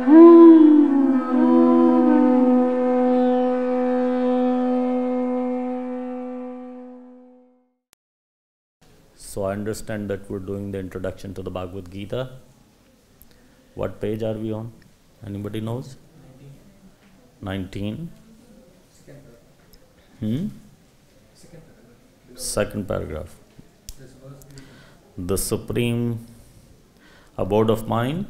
So I understand that we're doing the introduction to the Bhagavad-Gita. What page are we on? Anybody knows? 19. Second paragraph. The supreme abode of mind.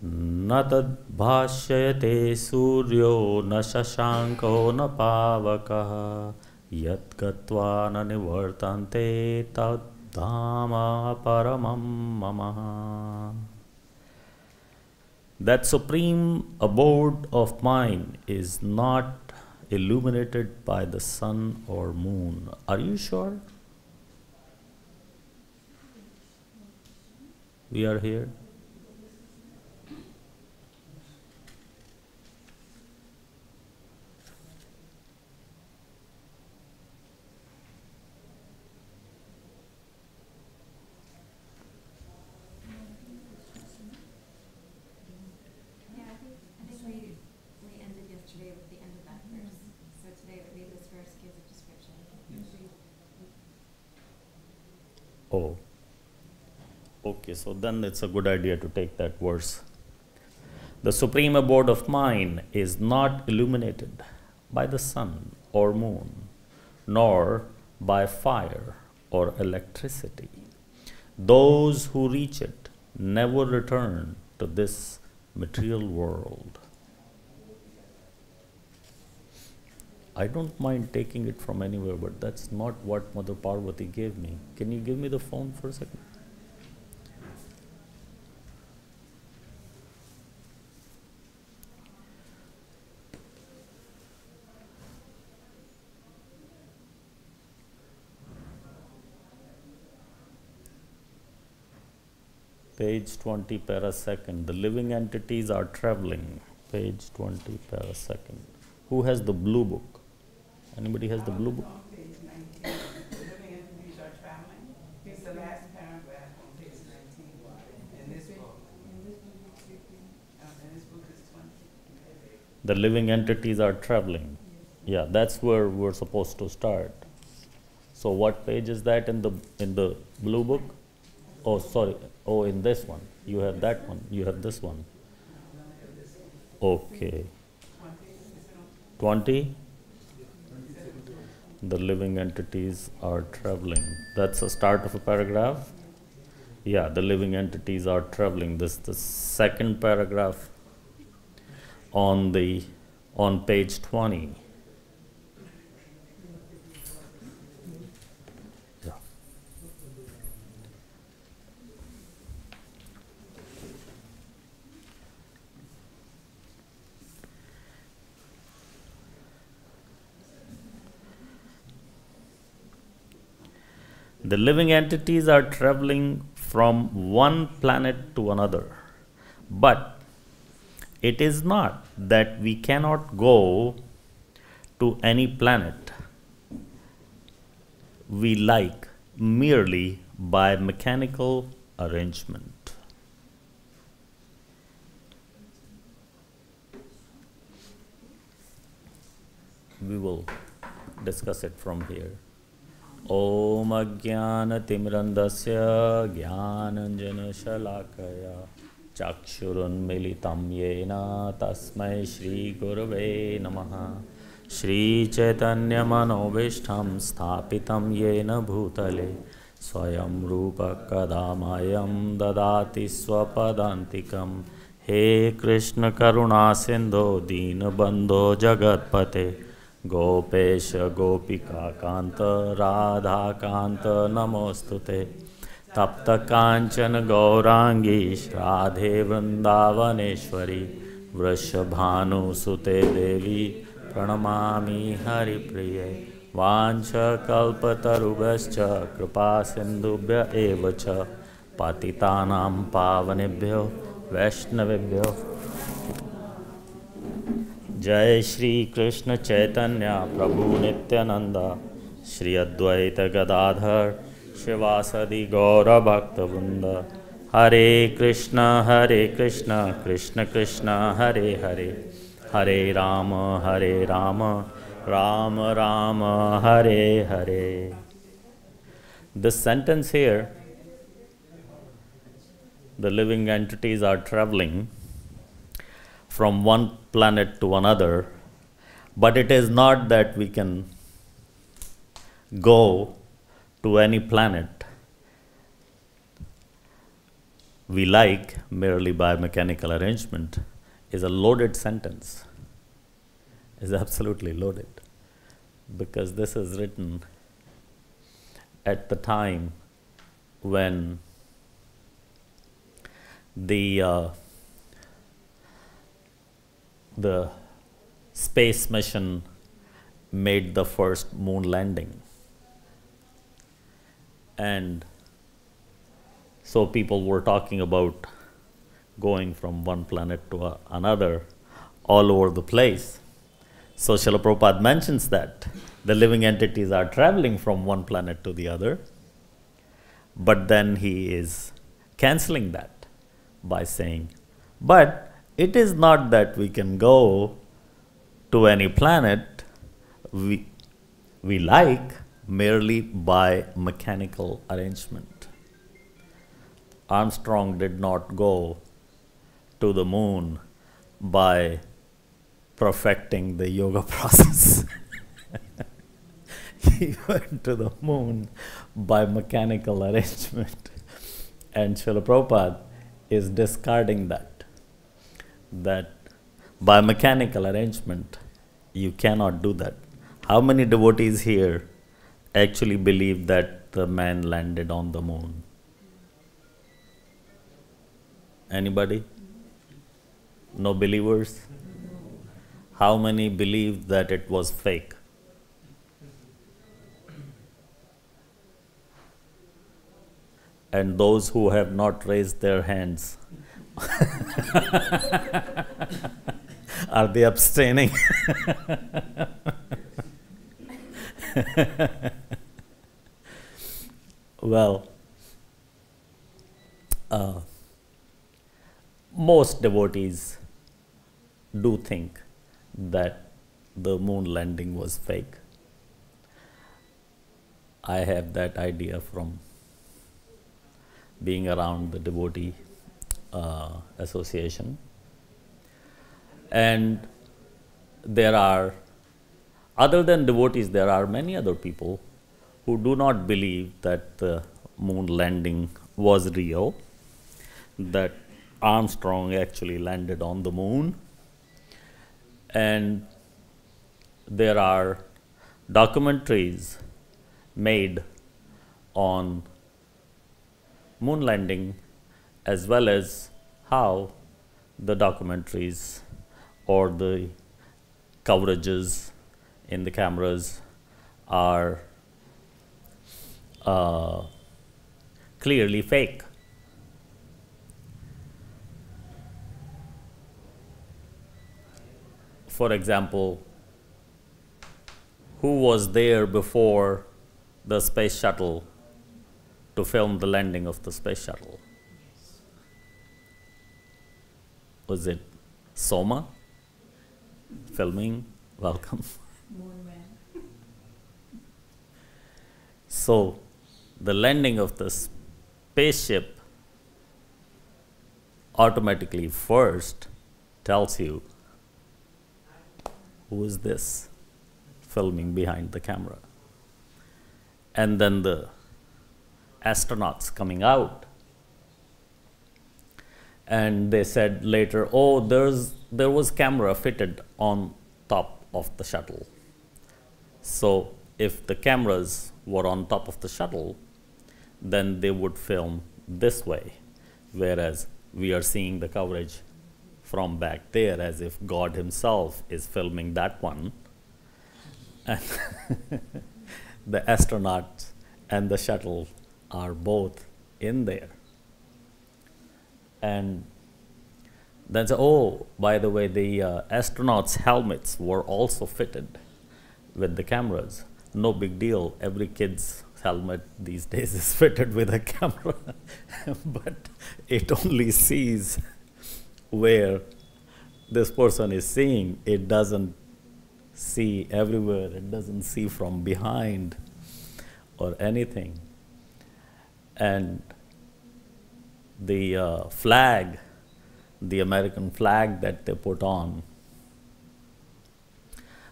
न तद्भाष्यते सूर्यो न शशांको न पावकः यत् गत्वा न निवर्तन्ते तद्धाम परमं मम. That supreme abode of mind is not illuminated by the sun or moon. Are you sure? We are here. Oh, okay, so then it's a good idea to take that verse. The supreme abode of mind is not illuminated by the sun or moon, nor by fire or electricity. Those who reach it never return to this material world. I don't mind taking it from anywhere, but that's not what Mother Parvati gave me. Can you give me the phone for a second? Page 20, parasecond. The living entities are traveling. Page 20, parasecond. Who has the blue book? Anybody has the blue book? Page 19. The living entities are traveling. It's the last paragraph on page 19 in this book. In this book is 20. The living entities are traveling. Yeah, that's where we're supposed to start. So what page is that in the blue book? Oh, sorry. Oh, in this one. You have that one. You have this one. Okay. 20. The living entities are traveling. That's the start of a paragraph. Yeah, the living entities are traveling. This is the second paragraph on page 20. Yeah. The living entities are traveling from one planet to another. But it is not that we cannot go to any planet we like merely by mechanical arrangement. We will discuss it from here. Om Ajnana-Timrandasya Jnananjana-Shalakaya Chakshurunmilitam Yena Tasmai Shri Gurave Namaha Shri Chaitanya Manobishtham Sthapitam Yena Bhutale Swayam Rupa Kadamayam Dadati Swapadantikam He Krishna Karuna Sindho Dina Bandho Jagatpate Gopesh Gopika Kanta Radha Kanta Namostute Tapta Kanchana Gaurangi Radhe Vrindavaneshwari Vrishabhanu Sute Devi Pranamami Hari Priye Vancha Kalpatarubhascha Kripa Sindhubhya Evacha Patitanam Pavanebhyo Vaishnavebhyo Jai Shri Krishna Chaitanya Prabhu Nityananda Shri Advaita Gadadhar Shivasadi Gaura Bhakta Vrinda. Hare Krishna, Krishna Krishna, Hare Hare. Hare Rama, Rama Rama, Hare Hare. This sentence here, the living entities are traveling from one planet to another, but it is not that we can go to any planet we like merely by mechanical arrangement is a loaded sentence. Is absolutely loaded, because this is written at the time when the space mission made the first moon landing. And so people were talking about going from one planet to another all over the place. So Srila Prabhupada mentions that the living entities are traveling from one planet to the other, but then he is cancelling that by saying, but it is not that we can go to any planet we like merely by mechanical arrangement. Armstrong did not go to the moon by perfecting the yoga process. He went to the moon by mechanical arrangement. And Srila Prabhupada is discarding that by mechanical arrangement, you cannot do that. How many devotees here actually believe that the man landed on the moon? Anybody? No believers? How many believe that it was fake? And those who have not raised their hands, are they abstaining? Well, most devotees do think that the moon landing was fake. I have that idea from being around the devotee association. And there are, other than devotees, there are many other people who do not believe that the moon landing was real, that Armstrong actually landed on the moon. And there are documentaries made on moon landing, as well as how the documentaries or the coverages in the cameras are clearly fake. For example, who was there before the space shuttle to film the landing of the space shuttle? Was it Soma filming? Welcome. So, the landing of the spaceship automatically first tells you, who is this filming behind the camera? And then the astronauts coming out, and they said later, oh, there was camera fitted on top of the shuttle. So if the cameras were on top of the shuttle, then they would film this way, whereas we are seeing the coverage from back there as if God himself is filming that one. And the astronauts and the shuttle are both in there. And then say, oh, by the way, the astronauts' helmets were also fitted with the cameras. No big deal. Every kid's helmet these days is fitted with a camera, but it only sees where this person is seeing. It doesn't see everywhere. It doesn't see from behind or anything. And the flag, the American flag that they put on,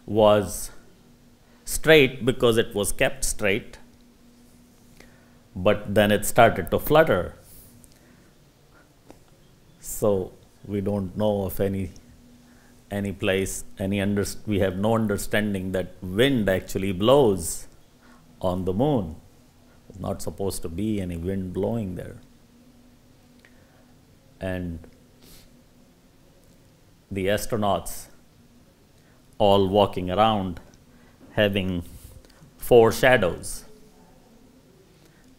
was straight because it was kept straight, but then it started to flutter. So we don't know of any place, we have no understanding that wind actually blows on the moon. There's not supposed to be any wind blowing there. And the astronauts all walking around having 4 shadows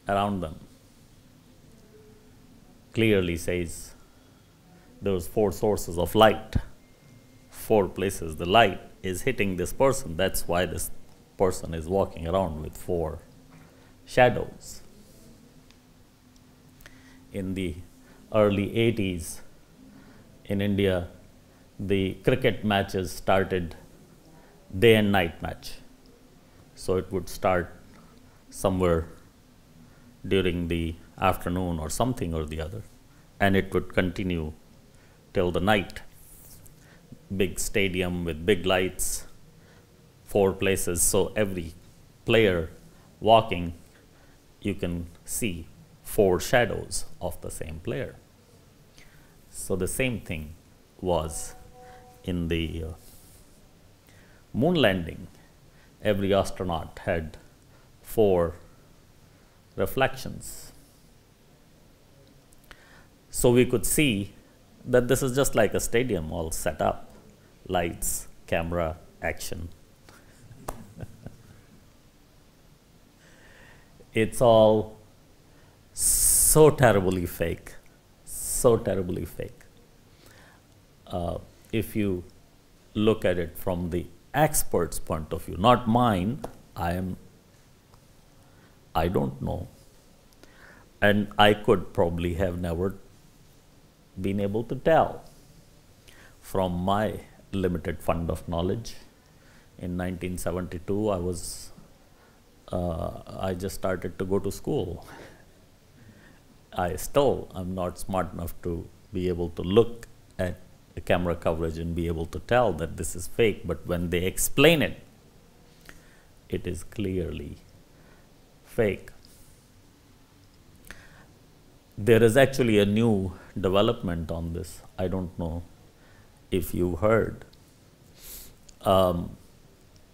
around them clearly says those 4 sources of light, 4 places the light is hitting this person. That's why this person is walking around with 4 shadows. In the early 80s in India, the cricket matches started day and night match. So it would start somewhere during the afternoon or something or the other, and it would continue till the night. Big stadium with big lights, 4 places, so every player walking, you can see 4 shadows of the same player. So the same thing was in the moon landing. Every astronaut had 4 reflections. So we could see that this is just like a stadium all set up, lights, camera, action. It's all so terribly fake, so terribly fake. If you look at it from the expert's point of view, not mine, I don't know, and I could probably have never been able to tell from my limited fund of knowledge. In 1972, I just started to go to school. I'm not smart enough to be able to look at the camera coverage and be able to tell that this is fake, but when they explain it, it is clearly fake. There is actually a new development on this. I don't know if you heard.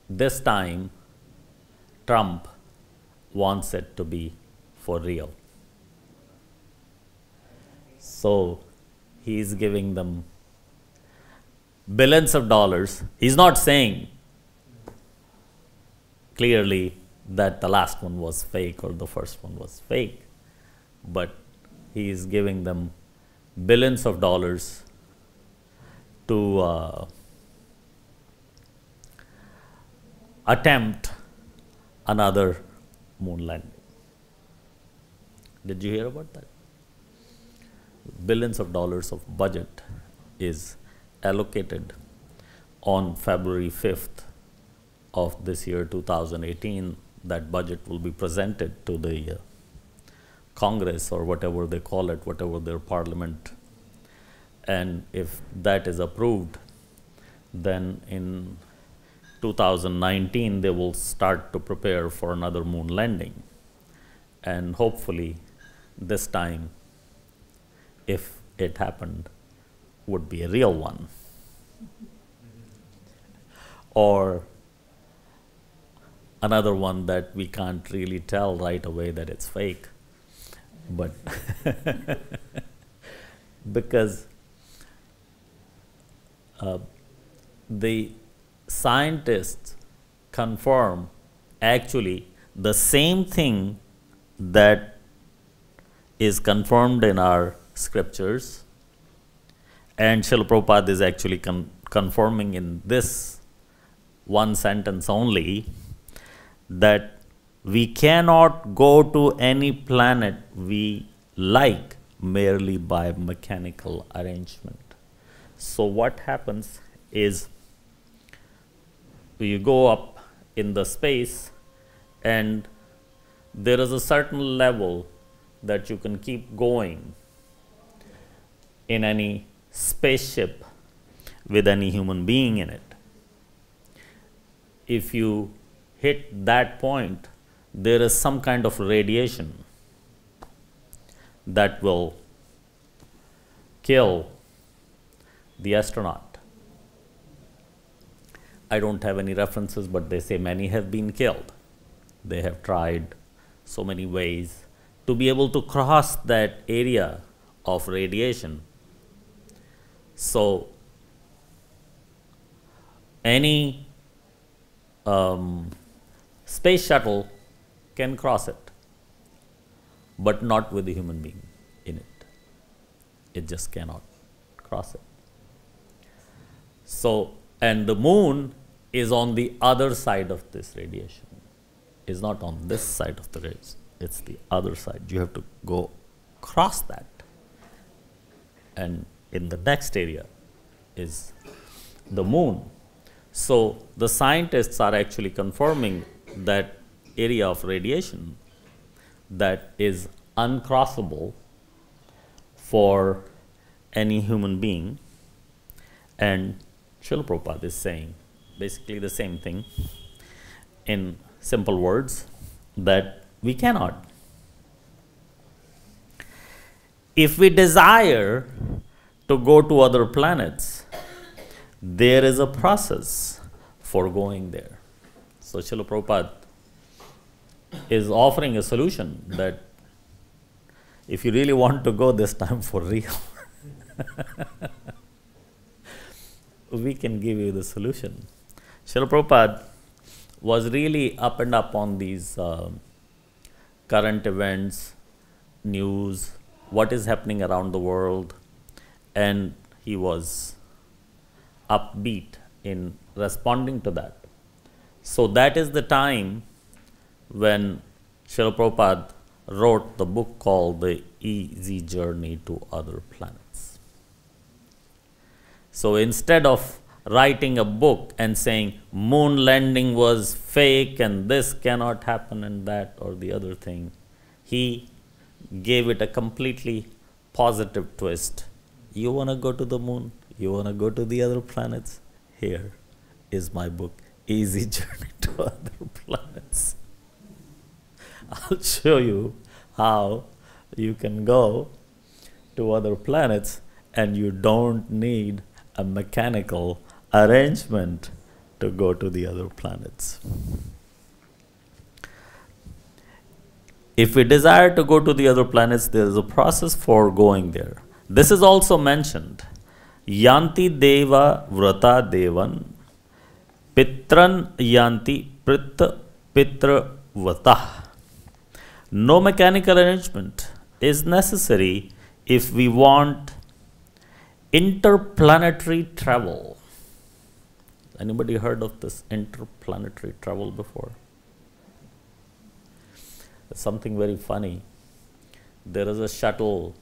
This time, Trump wants it to be for real. So he is giving them billions of dollars. He's not saying clearly that the last one was fake or the first one was fake, but he is giving them billions of dollars to attempt another moon landing. Did you hear about that? Billions of dollars of budget is allocated on February 5th of this year, 2018. That budget will be presented to the Congress or whatever they call it, whatever their parliament. And if that is approved, then in 2019 they will start to prepare for another moon landing. And hopefully this time, if it happened, would be a real one. Or another one that we can't really tell right away that it's fake. But because the scientists confirm actually the same thing that is confirmed in our scriptures, and Srila Prabhupada is actually confirming in this one sentence only that We cannot go to any planet we like merely by mechanical arrangement. So what happens is you go up in the space and there is a certain level that you can keep going in any spaceship with any human being in it. If you hit that point, there is some kind of radiation that will kill the astronaut. I don't have any references, but they say many have been killed. They have tried so many ways to be able to cross that area of radiation. So any space shuttle can cross it, but not with a human being in it. It just cannot cross it. So, and the moon is on the other side of this radiation. It's not on this side of the rays. It's the other side. You have to go cross that. And in the next area is the moon. So the scientists are actually confirming that area of radiation that is uncrossable for any human being. And Srila Prabhupada is saying basically the same thing in simple words, that we cannot. If we desire to go to other planets, there is a process for going there. So Srila Prabhupada is offering a solution that if you really want to go this time for real, we can give you the solution. Srila Prabhupada was really up and up on these current events, news, what is happening around the world, and he was upbeat in responding to that. So that is the time when Srila Prabhupada wrote the book called The Easy Journey to Other Planets. So instead of writing a book and saying moon landing was fake and this cannot happen and that or the other thing, he gave it a completely positive twist. You want to go to the moon? You want to go to the other planets? Here is my book, Easy Journey to Other Planets. I'll show you how you can go to other planets and you don't need a mechanical arrangement to go to the other planets. If we desire to go to the other planets, there is a process for going there. This is also mentioned. Yanti deva vrata devan pitran yanti pitra vata. No mechanical arrangement is necessary if we want interplanetary travel. Anybody heard of this interplanetary travel before? It's something very funny. There is a shuttle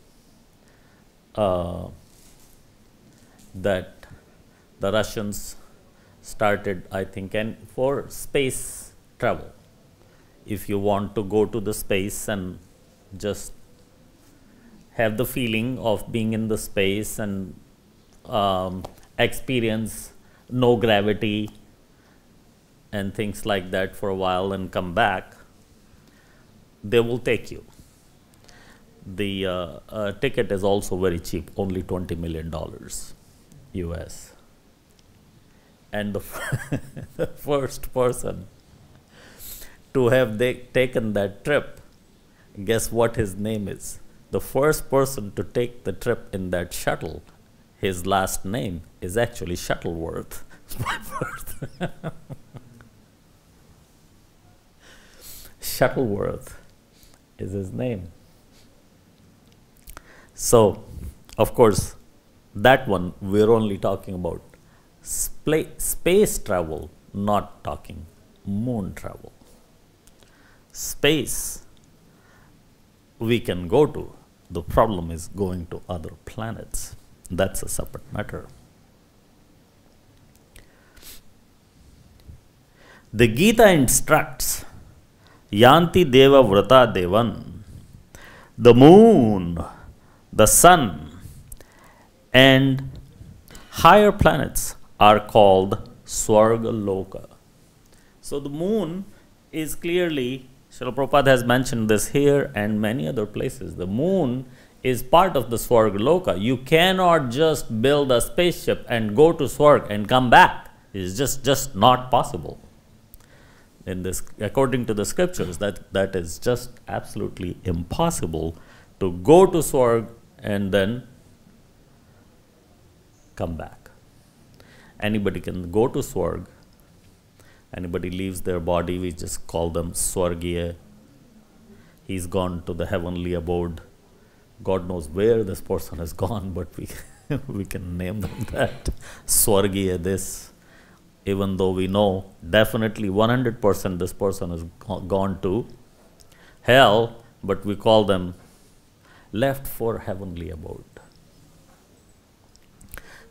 that the Russians started, I think, and for space travel. If you want to go to the space and just have the feeling of being in the space and experience no gravity and things like that for a while and come back, they will take you. The ticket is also very cheap, only $20 million US. And the first person to have taken that trip, guess what his name is? The first person to take the trip in that shuttle, his last name is actually Shuttleworth. Shuttleworth is his name. So, of course, that one we're only talking about space travel, not talking moon travel. space we can go to. The problem is going to other planets. That's a separate matter. The Gita instructs, Yanti Deva Vrata Devan, the moon, the sun, and higher planets are called Swarga Loka. So the moon is clearly, Srila Prabhupada has mentioned this here and many other places. The moon is part of the Swarga Loka. You cannot just build a spaceship and go to Swarg and come back. It's just not possible. In this, according to the scriptures, that is just absolutely impossible to go to Swarg and then come back. Anybody can go to Swarg. Anybody leaves their body, we just call them Swargiya. He's gone to the heavenly abode. God knows where this person has gone, but we can name them that. Swargiya this. Even though we know definitely 100% this person has gone to hell, but we call them left for heavenly abode.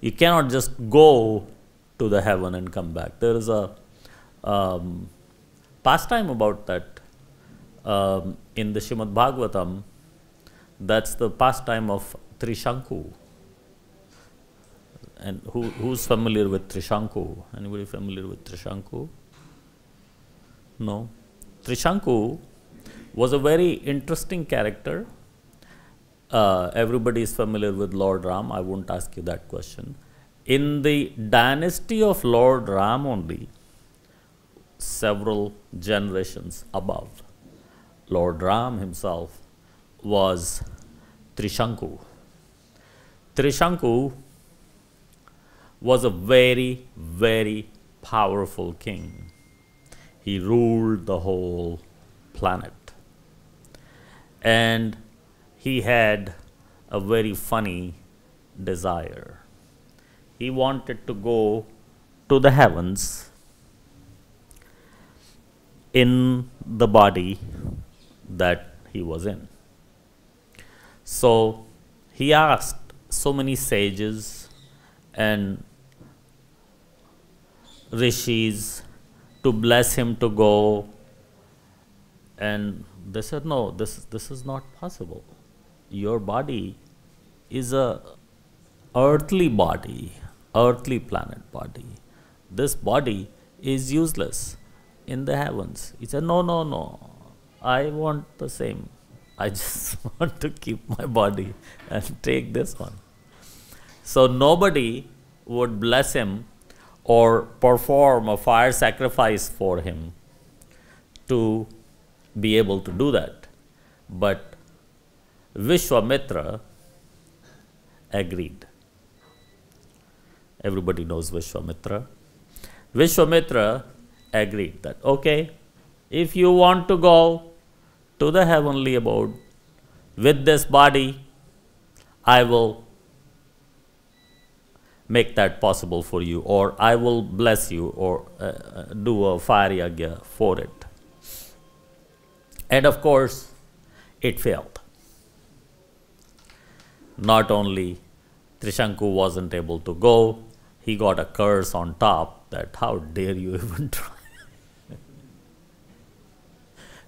You cannot just go to the heaven and come back. There is a pastime about that in the Srimad Bhagavatam. That's the pastime of Trishanku. And who's familiar with Trishanku? Anybody familiar with Trishanku? No. Trishanku was a very interesting character. Everybody is familiar with Lord Ram. I won't ask you that question. In the dynasty of Lord Ram only, several generations above, Lord Ram himself was Trishanku. Trishanku was a very, very powerful king. He ruled the whole planet. And he had a very funny desire. He wanted to go to the heavens in the body that he was in. So he asked so many sages and rishis to bless him to go, and they said, no, this is not possible. Your body is a earthly body, earthly planet body. This body is useless in the heavens. He said, no, I want the same. I just want to keep my body and take this one. So nobody would bless him or perform a fire sacrifice for him to be able to do that. But Vishwamitra agreed. Everybody knows Vishwamitra. Vishwamitra agreed that, okay, if you want to go to the heavenly abode with this body, I will make that possible for you, or I will bless you, or do a fire yagya for it. And of course, it failed. Not only Trishanku wasn't able to go, he got a curse on top that how dare you even try.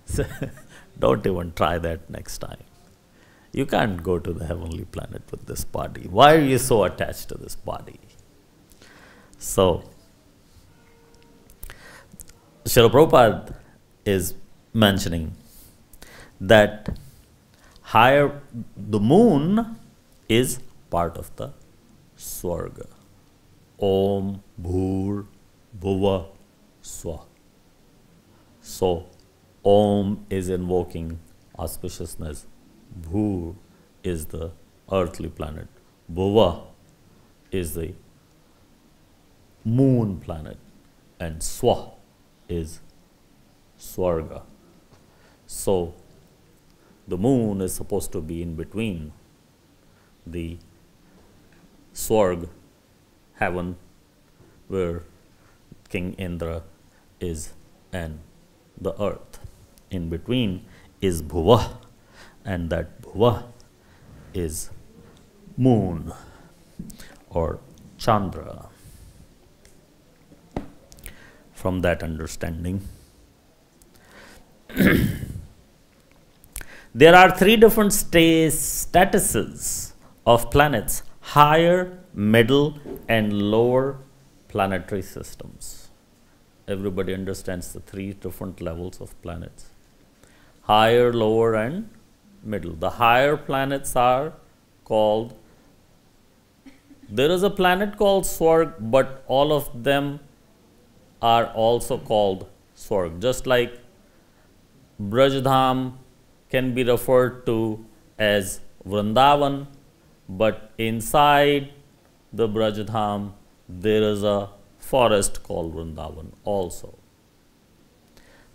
So, don't even try that next time. You can't go to the heavenly planet with this body. Why are you so attached to this body? So, Srila Prabhupada is mentioning that the moon is part of the Swarga. Om Bhur Bhuva Swa. So, Om is invoking auspiciousness. Bhur is the earthly planet. Bhuva is the moon planet. And Swa is Swarga. So, the moon is supposed to be in between the Swarg, heaven, where King Indra is, and the earth. in between is Bhuva, and that Bhuva is moon or Chandra. From that understanding, there are three different statuses of planets: higher, middle, and lower planetary systems. Everybody understands the three different levels of planets: higher, lower, and middle. The higher planets are called, there is a planet called Swarg, but all of them are also called Swarg. Just like Brajdham can be referred to as Vrindavan, but inside the Brajdham there is a forest called Vrindavan also.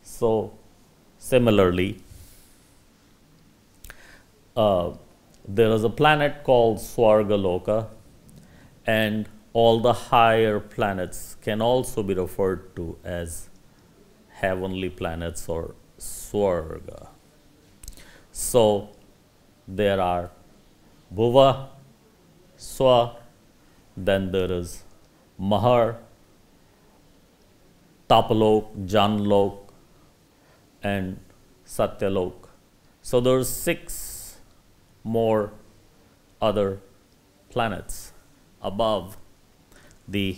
So similarly, there is a planet called Swargaloka, and all the higher planets can also be referred to as heavenly planets or Swarga. So there are Bhuva, Swa, then there is Mahar, Tapalok, Janlok, and Satyalok. So there's 6 more other planets above the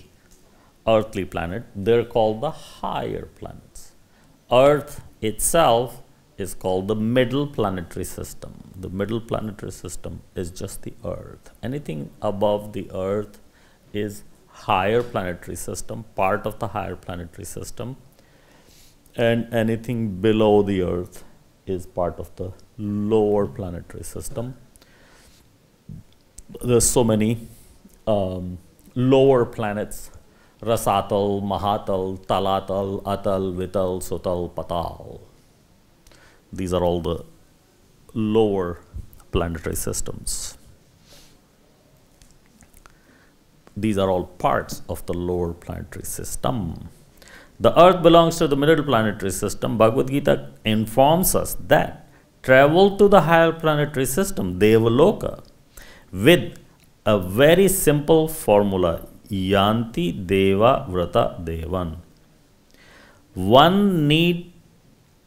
earthly planet. They're called the higher planets. Earth itself is called the middle planetary system. The middle planetary system is just the Earth. Anything above the Earth is higher planetary system, part of the higher planetary system, and anything below the Earth is part of the lower planetary system. There's so many lower planets: Rasatal, Mahatal, Talatal, Atal, Vital, Sutal, Patal. These are all the lower planetary systems. These are all parts of the lower planetary system. The Earth belongs to the middle planetary system. Bhagavad-Gita informs us that travel to the higher planetary system, Devaloka, with a very simple formula: Yanti Deva Vrata Devan. One need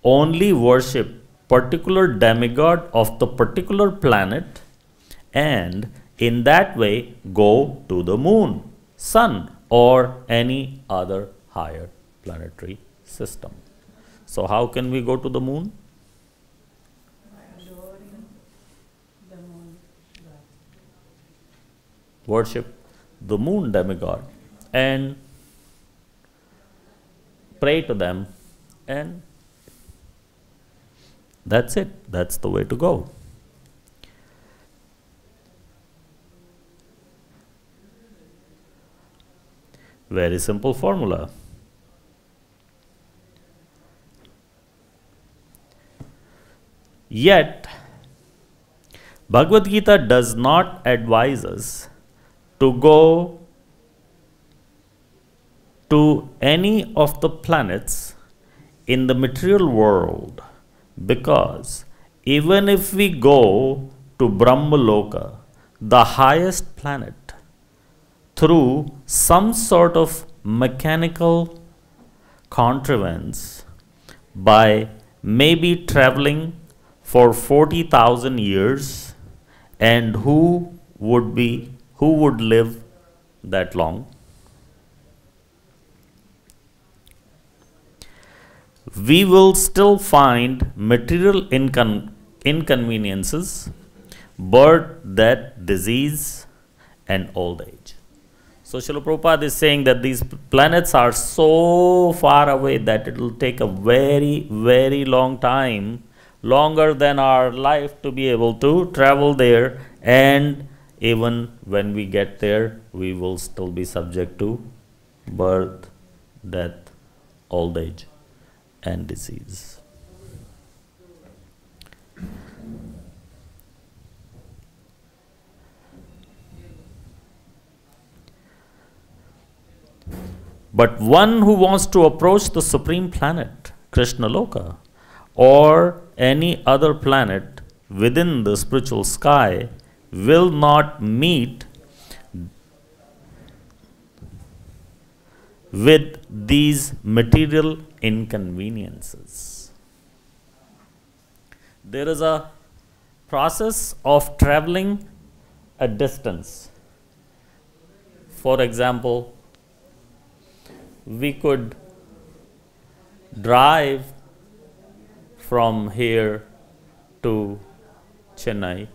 only worship particular demigod of the particular planet, and in that way go to the moon, sun, or any other higher planetary system. So how can we go to the moon? The moon. Worship the moon demigod and pray to them, and that's it. That's the way to go. Very simple formula. Yet, Bhagavad-Gita does not advise us to go to any of the planets in the material world, because even if we go to Brahmaloka, the highest planet, through some sort of mechanical contrivance, by maybe traveling for 40,000 years, and who would live that long? We will still find material inconveniences, birth, death, disease, and old age. So Srila Prabhupada is saying that these planets are so far away that it will take a very, very long time, longer than our life, to be able to travel there, and even when we get there, we will still be subject to birth, death, old age, and disease. But one who wants to approach the supreme planet, Krishna Loka, or any other planet within the spiritual sky will not meet with these material inconveniences. There is a process of traveling a distance. For example, we could drive from here to Chennai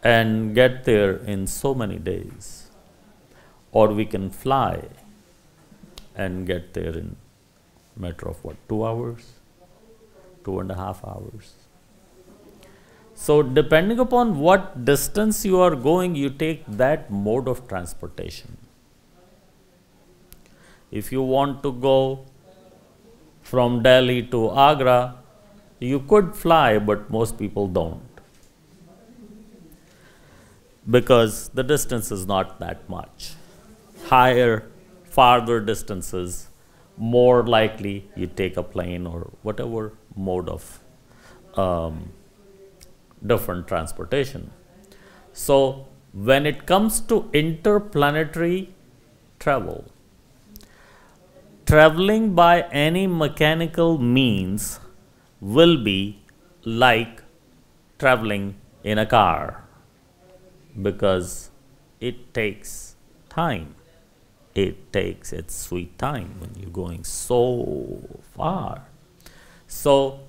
and get there in so many days, or we can fly and get there in a matter of what, 2 hours, 2.5 hours. So depending upon what distance you are going, you take that mode of transportation. If you want to go from Delhi to Agra, you could fly, but most people don't, because the distance is not that much. Higher, farther distances, more likely you take a plane or whatever mode of different transportation. So when it comes to interplanetary travel, traveling by any mechanical means will be like traveling in a car, because it takes time. It takes its sweet time when you're going so far. So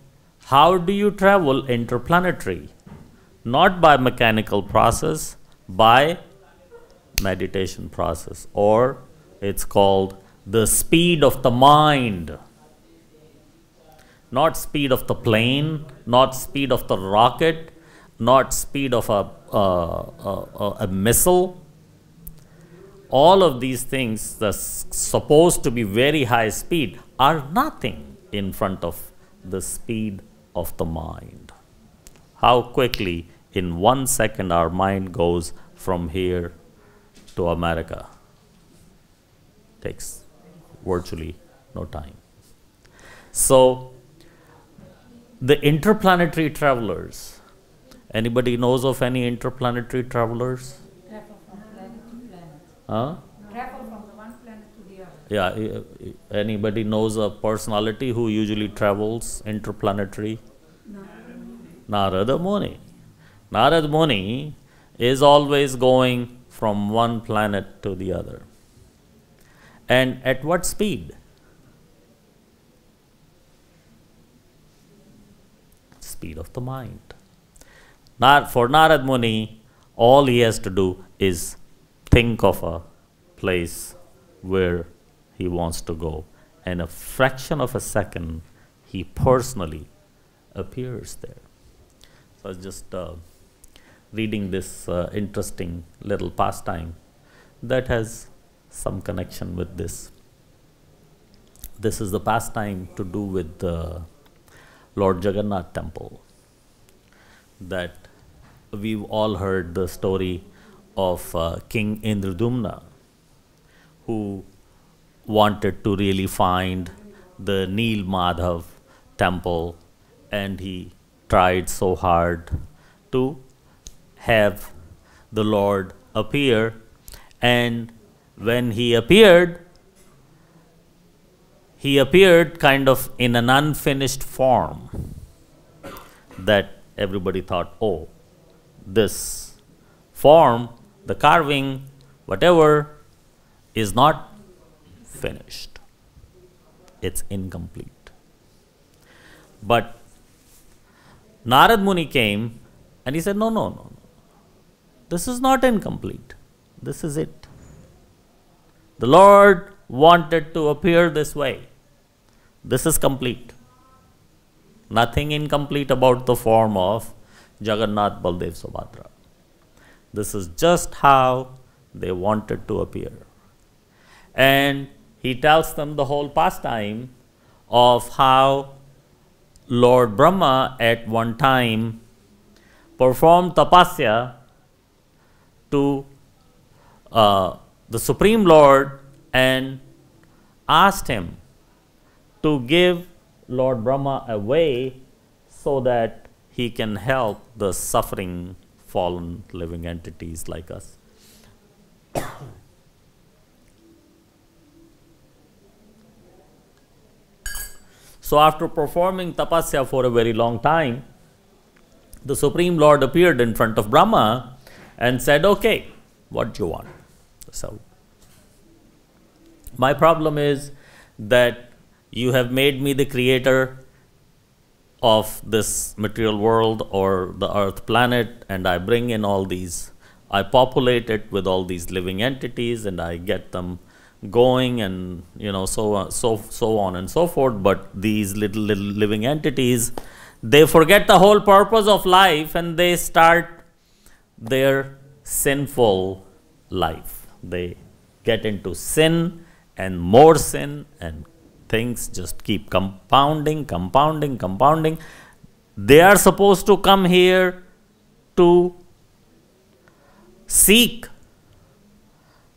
how do you travel interplanetary? Not by mechanical process, by meditation process, or it's called the speed of the mind. Not speed of the plane, not speed of the rocket, not speed of a missile. All of these things that's supposed to be very high speed are nothing in front of the speed of the mind. How quickly in 1 second our mind goes from here to America. Takes virtually no time. So the interplanetary travelers, anybody knows of any interplanetary travelers? Travel from planet to planet. Huh? Travel from the one planet to the other. Yeah, anybody knows a personality who usually travels interplanetary? Narada Muni. Narada Muni is always going from one planet to the other. And at what speed? Speed of the mind. For Narada Muni, all he has to do is think of a place where he wants to go, and a fraction of a second he personally appears there. So I was just reading this interesting little pastime that has some connection with this. This is the pastime to do with the Lord Jagannath temple, that we've all heard the story of King Indradumna, who wanted to really find the Neel Madhav temple, and he tried so hard to have the Lord appear, and when he appeared kind of in an unfinished form, that everybody thought, oh, this form, the carving, whatever, is not finished. It's incomplete. But Narad Muni came and he said, no. This is not incomplete. This is it. The Lord wanted to appear this way. This is complete. Nothing incomplete about the form of Jagannath, Baldev, Subhadra. This is just how they wanted to appear. And he tells them the whole pastime of how Lord Brahma at one time performed tapasya to the Supreme Lord and asked him to give Lord Brahma a way so that he can help the suffering, fallen, living entities like us. So after performing tapasya for a very long time, the Supreme Lord appeared in front of Brahma and said, okay, what do you want? So, my problem is that you have made me the creator of this material world or the earth planet, and I bring in all these, I populate it with all these living entities, and I get them going, and so on and so forth. But these little living entities, they forget the whole purpose of life, and they start their sinful life. They get into sin and more sin, and things just keep compounding. They are supposed to come here to seek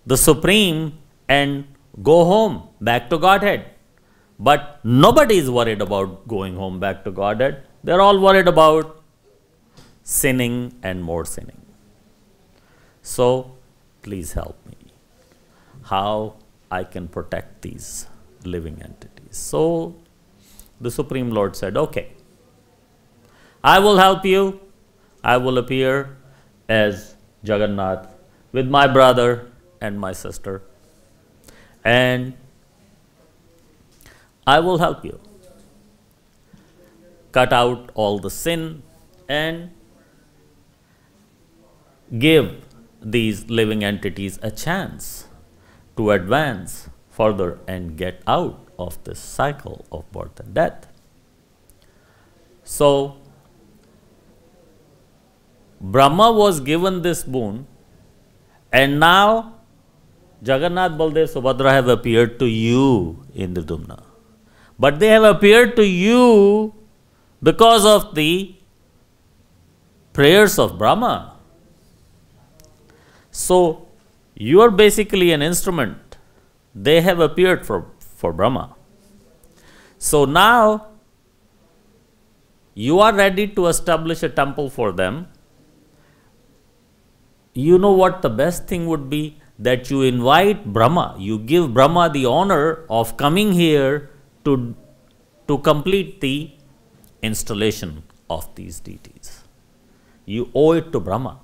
the Supreme and go home, back to Godhead. But nobody is worried about going home back to Godhead. They're all worried about sinning and more sinning. So, please help me. How I can protect these living entities. So, the Supreme Lord said, okay, I will help you. I will appear as Jagannath with my brother and my sister, and I will help you cut out all the sin and give these living entities a chance to advance further and get out of this cycle of birth and death. So, Brahma was given this boon, and now Jagannath, Baldev, Subhadra have appeared to you in the Dumna. But they have appeared to you because of the prayers of Brahma. So, you are basically an instrument. They have appeared for Brahma. So now, you are ready to establish a temple for them. You know what the best thing would be? That you invite Brahma, you give Brahma the honor of coming here to complete the installation of these deities. You owe it to Brahma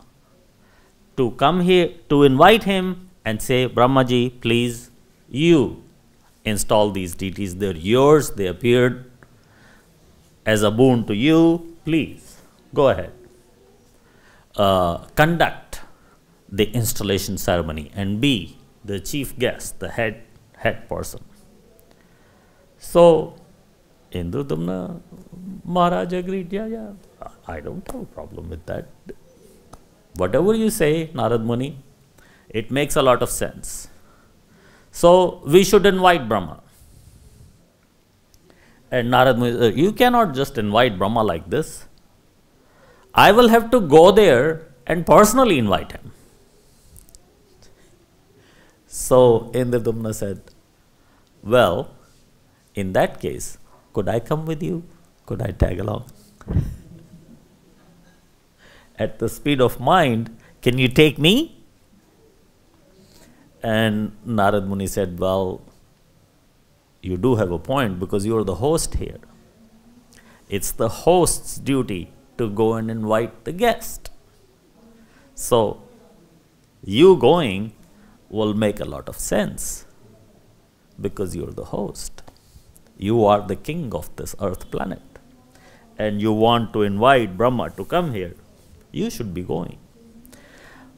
to come here, to invite him and say, Brahmaji, please, you install these deities. They're yours, they appeared as a boon to you. Please, go ahead. Conduct the installation ceremony and be the chief guest, the head person. So, Indradumna Maharaj agreed, yeah, I don't have a problem with that. Whatever you say, Narad Muni, it makes a lot of sense. So, we should invite Brahma. And Narad Muni, you cannot just invite Brahma like this. I will have to go there and personally invite him. So, Indradumna said, well, in that case, could I come with you? Could I tag along? At the speed of mind, can you take me? And Narad Muni said, well, you do have a point because you are the host here. It's the host's duty to go and invite the guest. So, you going will make a lot of sense because you're the host. You are the king of this earth planet and you want to invite Brahma to come here. You should be going.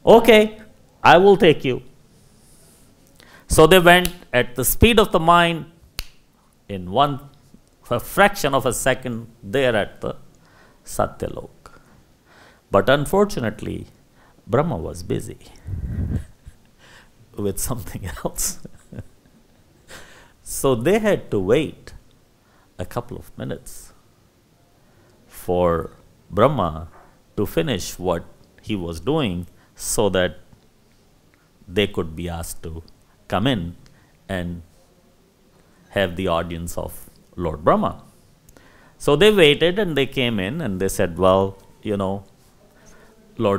Okay, I will take you. So they went at the speed of the mind in a fraction of a second there at the Satyalok. But unfortunately, Brahma was busy with something else. So they had to wait a couple of minutes for Brahma to finish what he was doing so that they could be asked to come in and have the audience of Lord Brahma. So they waited and they came in and they said, well, Lord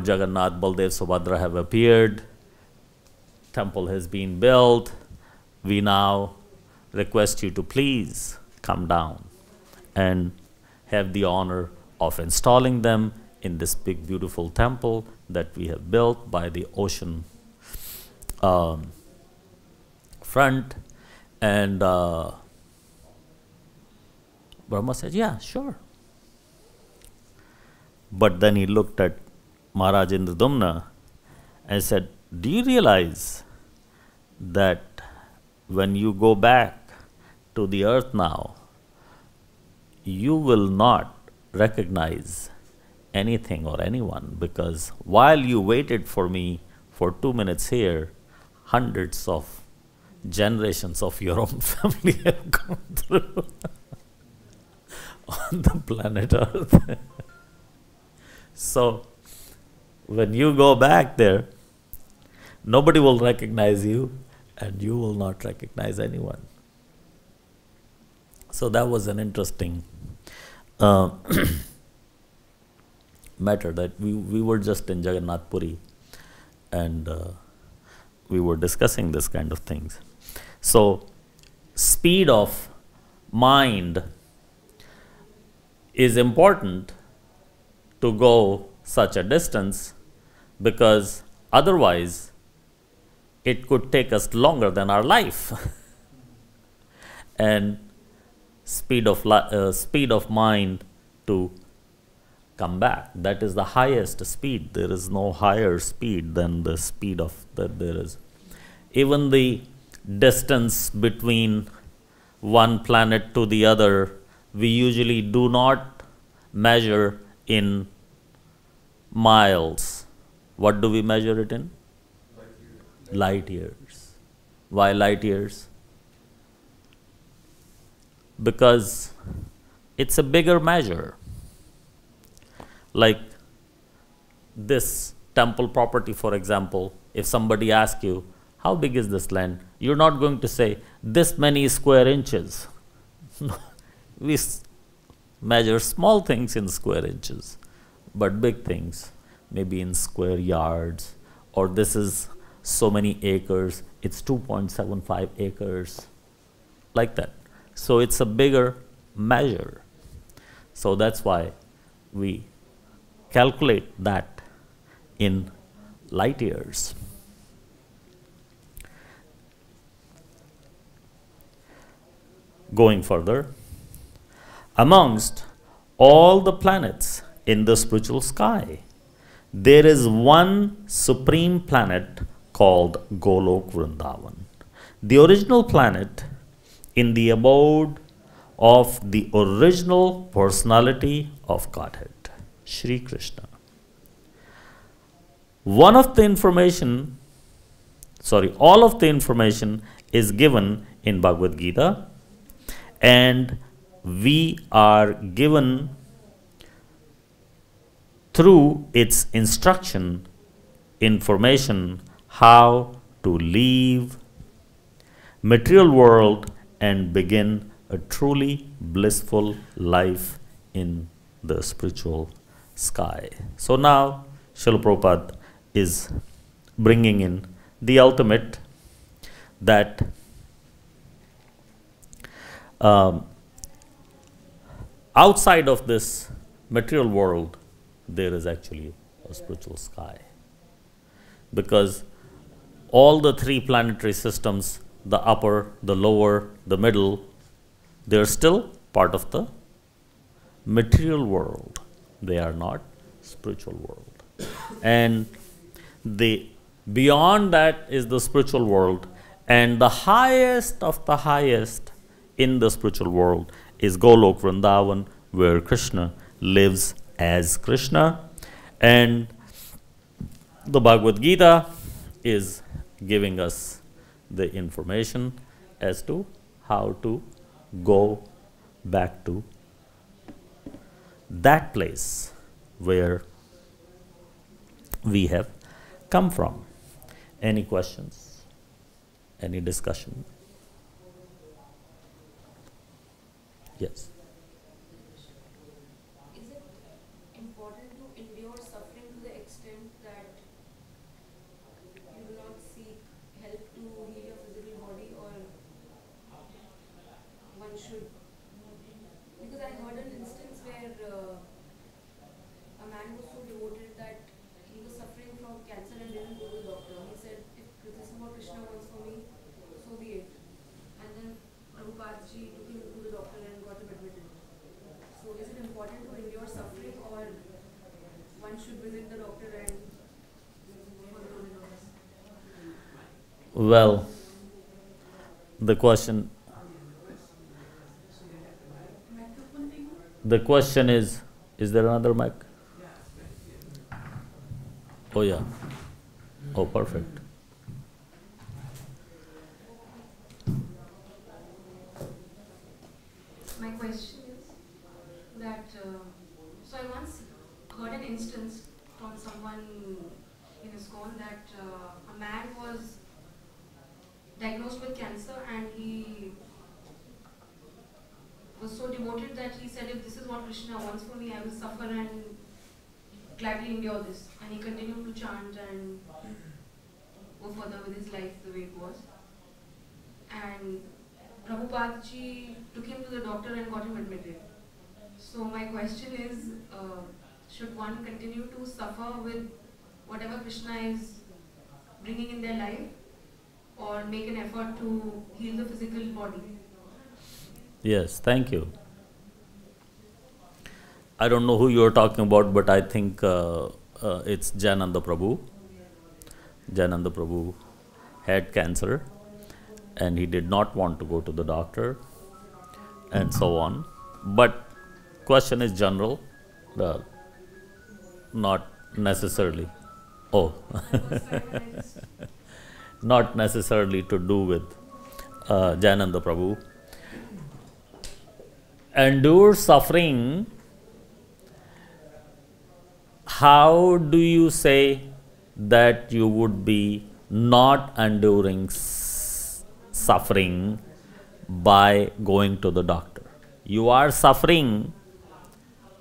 Jagannath, Baldev, Subhadra have appeared, temple has been built, we now request you to please come down and have the honor of installing them in this big beautiful temple that we have built by the ocean front. And Brahma said, yeah, sure. But then he looked at Maharaj Indradumna and said, do you realize that when you go back to the earth now, you will not recognize anything or anyone, because while you waited for me for 2 minutes here, hundreds of generations of your own family have gone through on the planet Earth. So, when you go back there, nobody will recognize you and you will not recognize anyone. So that was an interesting matter, that we were just in Jagannath Puri and we were discussing this kind of things. So speed of mind is important to go such a distance, because otherwise it could take us longer than our life. And speed of mind to come back, that is the highest speed. There is no higher speed than the speed of that there is. Even the distance between one planet to the other, we usually do not measure in miles. What do we measure it in? Light years. Why light years? Because it's a bigger measure. Like this temple property, for example, if somebody asks you, how big is this land? You're not going to say, this many square inches. We measure small things in square inches, but big things, maybe in square yards, or this is so many acres, it's 2.75 acres, like that. So it's a bigger measure. So that's why we calculate that in light years. Going further, amongst all the planets in the spiritual sky, there is one supreme planet called Golok Vrindavan, the original planet in the abode of the original personality of Godhead, Shri Krishna. All of the information is given in Bhagavad-Gita, and we are given through its instruction information how to leave material world and begin a truly blissful life in the spiritual sky. So now Srila Prabhupada is bringing in the ultimate, that outside of this material world there is actually a spiritual sky, because all the three planetary systems, the upper, the lower, the middle, they are still part of the material world. They are not spiritual world. And beyond that is the spiritual world, and the highest of the highest in the spiritual world is Golok Vrindavan, where Krishna lives as Krishna. And the Bhagavad-Gita is giving us the information as to how to go back to that place where we have come from. Any questions? Any discussion? Yes. Is it important to endure suffering to the extent that you do not seek help to heal your physical body, or one should? Because I heard an instance where a man was so devoted that he was suffering from cancer and didn't go to the doctor. He said, if this is what Krishna wants for me, so be it. And then Prabhupada ji took him to the doctor and got him admitted. So is it important to endure suffering, or one should visit the doctor and follow the laws? Well, the question is there another mic? Oh yeah. Oh, perfect. My question is that, so I once heard an instance from someone in ISKCON that a man was diagnosed with cancer and he was so devoted that he said, if this is what Krishna wants for me, I will suffer and gladly endure this. And he continued to chant and go further with his life the way it was. And Prabhupada ji took him to the doctor and got him admitted. So my question is, should one continue to suffer with whatever Krishna is bringing in their life, or make an effort to heal the physical body? Yes, thank you. I don't know who you are talking about, but I think it's Jananda Prabhu. Jananda Prabhu had cancer and he did not want to go to the doctor and so on. But question is general, not necessarily. Oh, not necessarily to do with Jananda Prabhu. Endure suffering. How do you say that you would be not enduring suffering by going to the doctor? You are suffering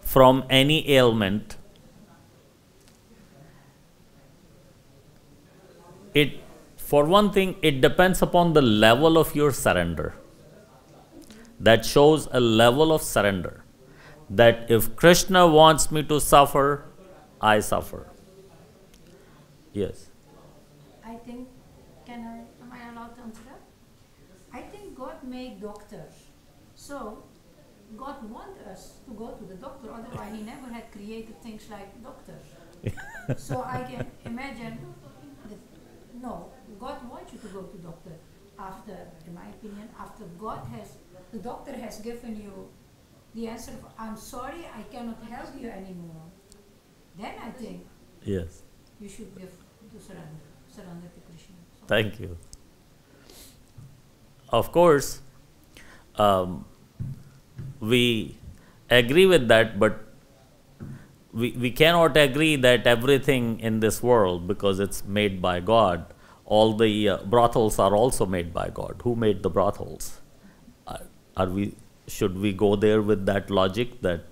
from any ailment. For one thing, it depends upon the level of your surrender. That shows a level of surrender. That if Krishna wants me to suffer, I suffer. Yes. I think, am I allowed to answer that? I think God made doctors. So, God wants us to go to the doctor, otherwise he never had created things like doctors. So I can imagine that, no, God wants you to go to doctor after, in my opinion, after the doctor has given you the answer of, I'm sorry, I cannot help you anymore. Then I think Yes. you should surrender to Krishna. So Thank you. Of course, we agree with that, but we cannot agree that everything in this world, because it's made by God, all the brothels are also made by God. Who made the brothels? Should we go there with that logic that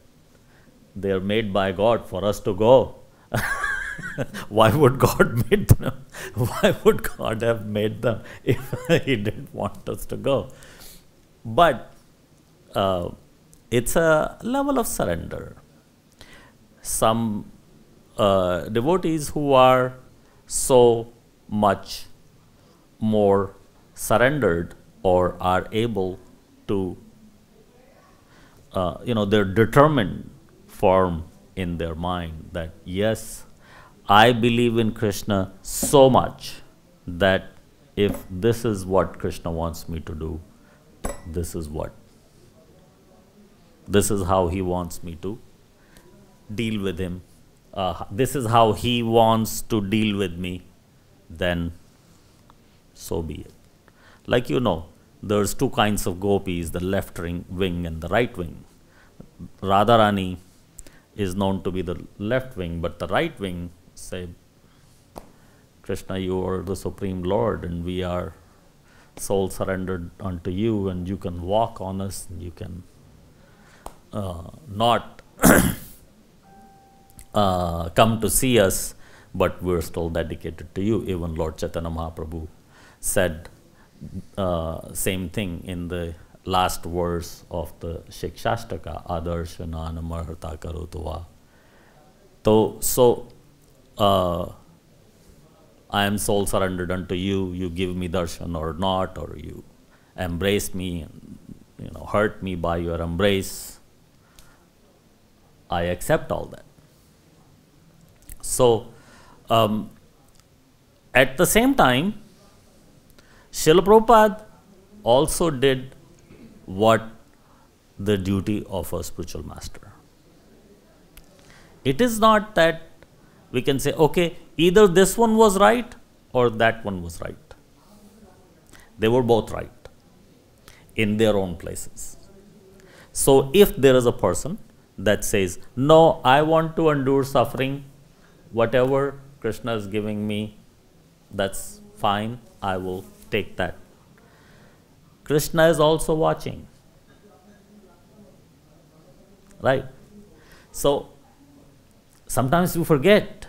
they're made by God for us to go? Why would God make them? Why would God have made them if He didn't want us to go? But it's a level of surrender. Some devotees who are so much more surrendered or are able to, they're determined, firm in their mind that yes, I believe in Krishna so much that if this is what Krishna wants me to do, this is how He wants me to deal with Him. This is how He wants to deal with me, then so be it. Like there's two kinds of gopis, the left wing and the right wing. Radharani is known to be the left wing, but the right wing say, Krishna, you are the Supreme Lord and we are soul surrendered unto you, and you can walk on us and you can not come to see us, but we're still dedicated to you. Even Lord Chaitanya Mahaprabhu said same thing in the last verse of the Shikshashtaka, Adarshana Namarhata Karotava. So I am soul surrendered unto you. You give me darshan or not, or you embrace me and hurt me by your embrace. I accept all that. So at the same time, Srila Prabhupada also did what the duty of a spiritual master. It is not that we can say, okay, either this one was right or that one was right. They were both right in their own places. So if there is a person that says, no, I want to endure suffering, whatever Krishna is giving me, that's fine, I will take that. Krishna is also watching. Right? So sometimes we forget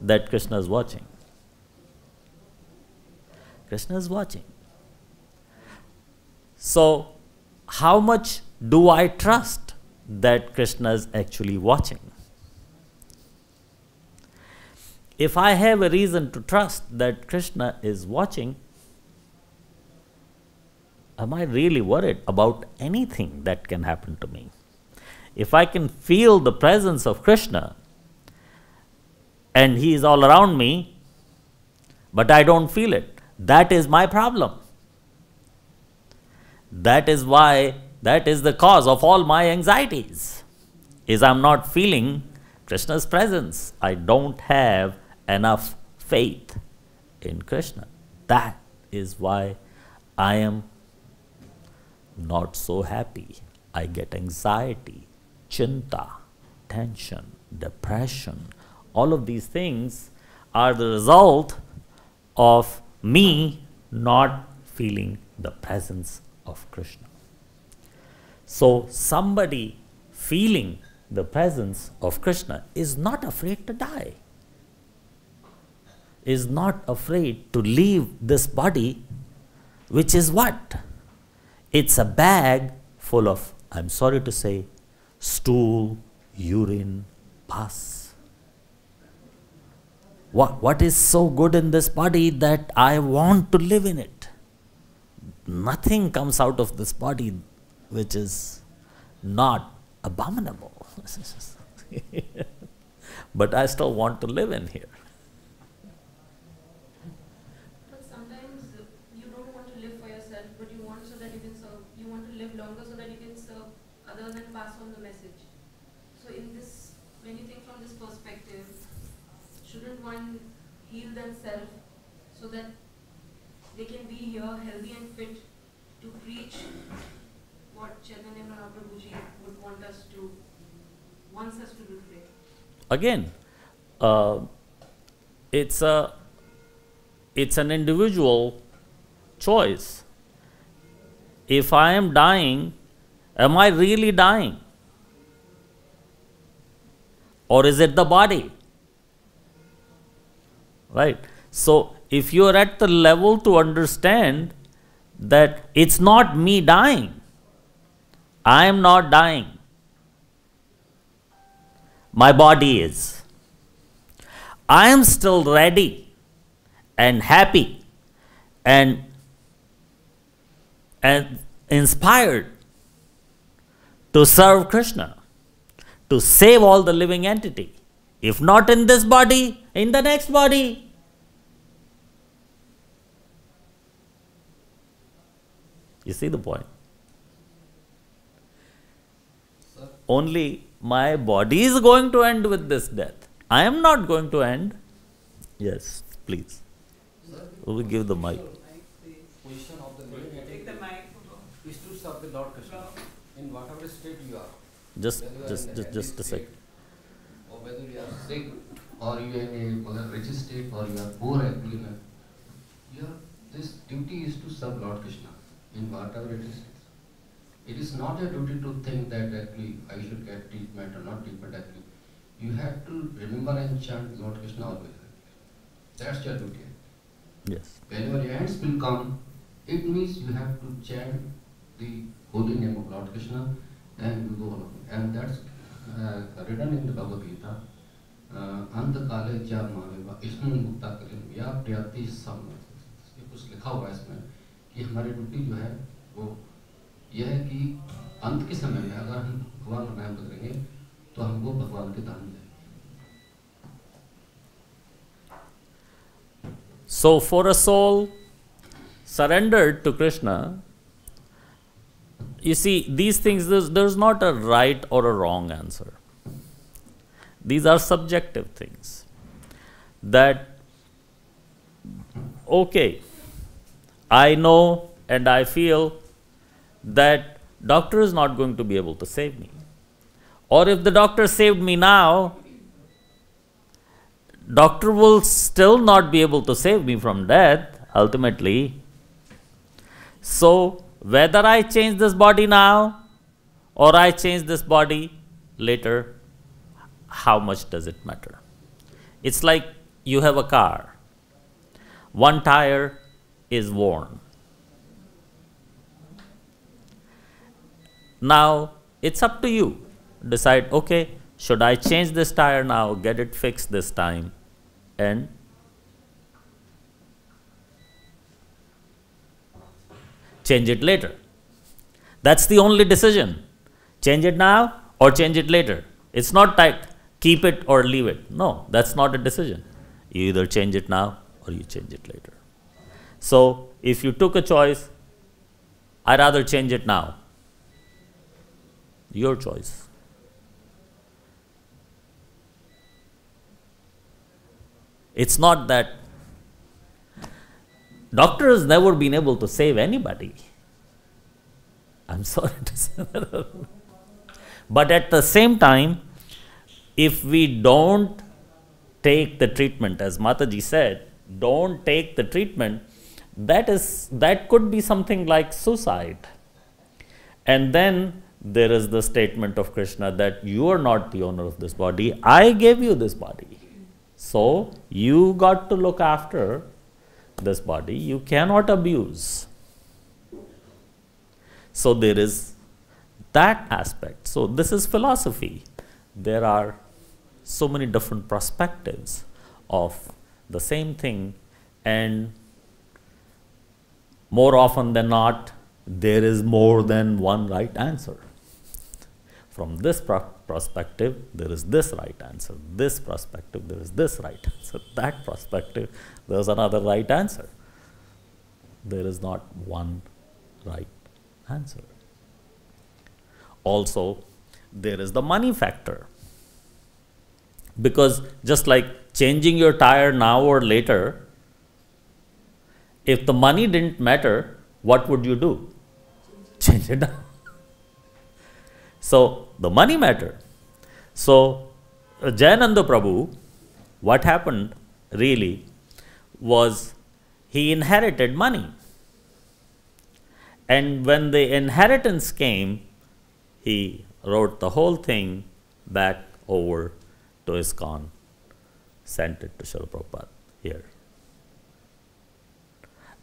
that Krishna is watching. Krishna is watching. So how much do I trust that Krishna is actually watching? If I have a reason to trust that Krishna is watching, am I really worried about anything that can happen to me? If I can feel the presence of Krishna and he is all around me, but I don't feel it, that is my problem. That is the cause of all my anxieties, is I'm not feeling Krishna's presence. I don't have enough faith in Krishna. That is why I am not so happy. I get anxiety, chinta, tension, depression. All of these things are the result of me not feeling the presence of Krishna. So somebody feeling the presence of Krishna is not afraid to die, is not afraid to leave this body, which is what? It's a bag full of, I'm sorry to say, stool, urine, pus. What is so good in this body that I want to live in it? Nothing comes out of this body which is not abominable. But I still want to live in here. But sometimes you don't want to live for yourself, but you want so that you can serve. You want to live longer so that you can serve others and pass on the message. So in this, when you think from this perspective, shouldn't one heal themselves so that they can be here healthy and fit to preach what Chaitanya Mahaprabhuji would want us to, wants us to do today? Again, it's an individual choice. If I am dying, am I really dying? Or is it the body? Right? So if you are at the level to understand that it's not me dying, I am not dying, my body is. I am still ready and happy and inspired to serve Krishna, to save all the living entity. If not in this body, in the next body. You see the point? Only my body is going to end with this death. I am not going to end. Yes, please. We will give the mic. Position of the living Take entity the mic. is to serve the Lord Krishna in whatever state you are. Just Whether you are in the a healthy sec. state, or whether you are sick, or you are in a rich state, or you are poor and cleaner. This duty is to serve Lord Krishna in whatever it is. it is not a duty to think that actually I should get treatment or not treatment actually. You have to remember and chant Lord Krishna always. That's your duty. Yes. Whenever your ends will come, it means you have to chant the holy name of Lord Krishna and you go along. And that's written in the Bhagavad-Gita. Anta kale ja maneva ismu mukta kalim ya priyati sam. ये कुछ लिखा हुआ है इसमें कि हमारी duty जो है वो यह है कि अंत के समय में अगर हम भगवान का नाम करेंगे तो हमको भगवान के धाम जाएंगे. So for a soul surrendered to Krishna, you see, these things, there's not a right or a wrong answer. These are subjective things. That, okay, I know and I feel that doctor is not going to be able to save me. Or if the doctor saved me now, doctor will still not be able to save me from death, ultimately. So, whether I change this body now or I change this body later, how much does it matter? It's like you have a car. One tire is worn. Now, it's up to you. Decide, okay, should I change this tire now, get it fixed this time, and change it later. That's the only decision. Change it now or change it later. It's not like keep it or leave it. No, that's not a decision. You either change it now or you change it later. So, if you took a choice, I'd rather change it now. Your choice. It's not that doctor has never been able to save anybody. I'm sorry to say that. But at the same time, if we don't take the treatment, as Mataji said, don't take the treatment, that could be something like suicide. And then there is the statement of Krishna that you are not the owner of this body, I gave you this body. So, you got to look after this body, you cannot abuse. So, there is that aspect. So, this is philosophy. There are so many different perspectives of the same thing, and more often than not, there is more than one right answer. From this perspective, there is this right answer. This perspective, there is this right answer. That perspective, there is another right answer. There is not one right answer. Also, there is the money factor. Because just like changing your tire now or later, if the money didn't matter, what would you do? Change it now. So, the money mattered. So, Jayananda Prabhu, what happened really was he inherited money. And when the inheritance came, he wrote the whole thing back over to ISKCON, sent it to Srila Prabhupada here.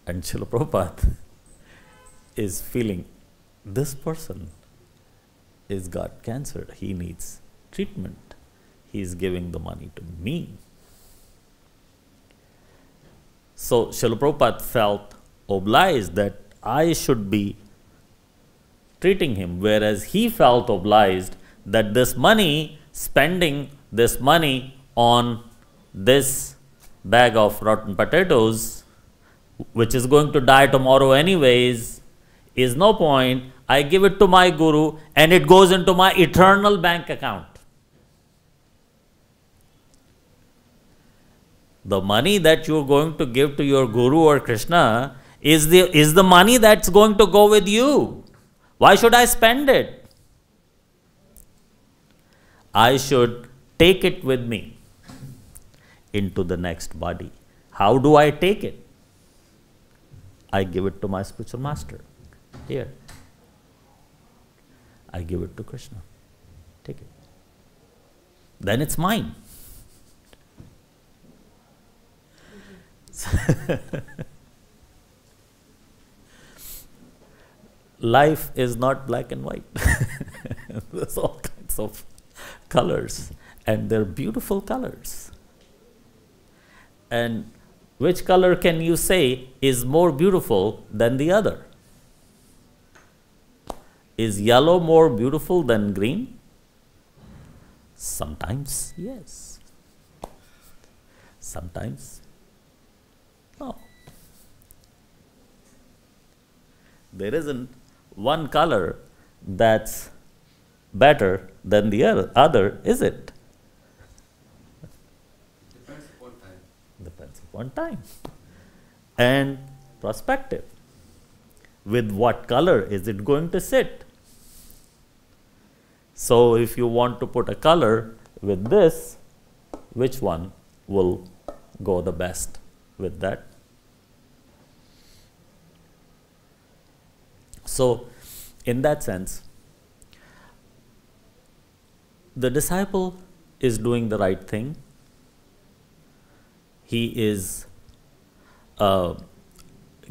And Srila Prabhupada is feeling, this person is got cancer, he needs treatment. He is giving the money to me. So Srila Prabhupada felt obliged that I should be treating him, whereas he felt obliged that this money, spending this money on this bag of rotten potatoes, which is going to die tomorrow anyways, is no point. I give it to my guru and it goes into my eternal bank account. The money that you are going to give to your guru or Krishna is the money that's going to go with you. Why should I spend it? I should take it with me into the next body. How do I take it? I give it to my spiritual master. Here. I give it to Krishna. Take it. Then it's mine. Life is not black and white. There's all kinds of colors, and they're beautiful colors. And which color can you say is more beautiful than the other? Is yellow more beautiful than green? Sometimes yes. Sometimes no. There isn't one color that's better than the other, is it? Depends upon time. Depends upon time and perspective. With what color is it going to sit? So if you want to put a color with this, which one will go the best with that? So in that sense, the disciple is doing the right thing. He is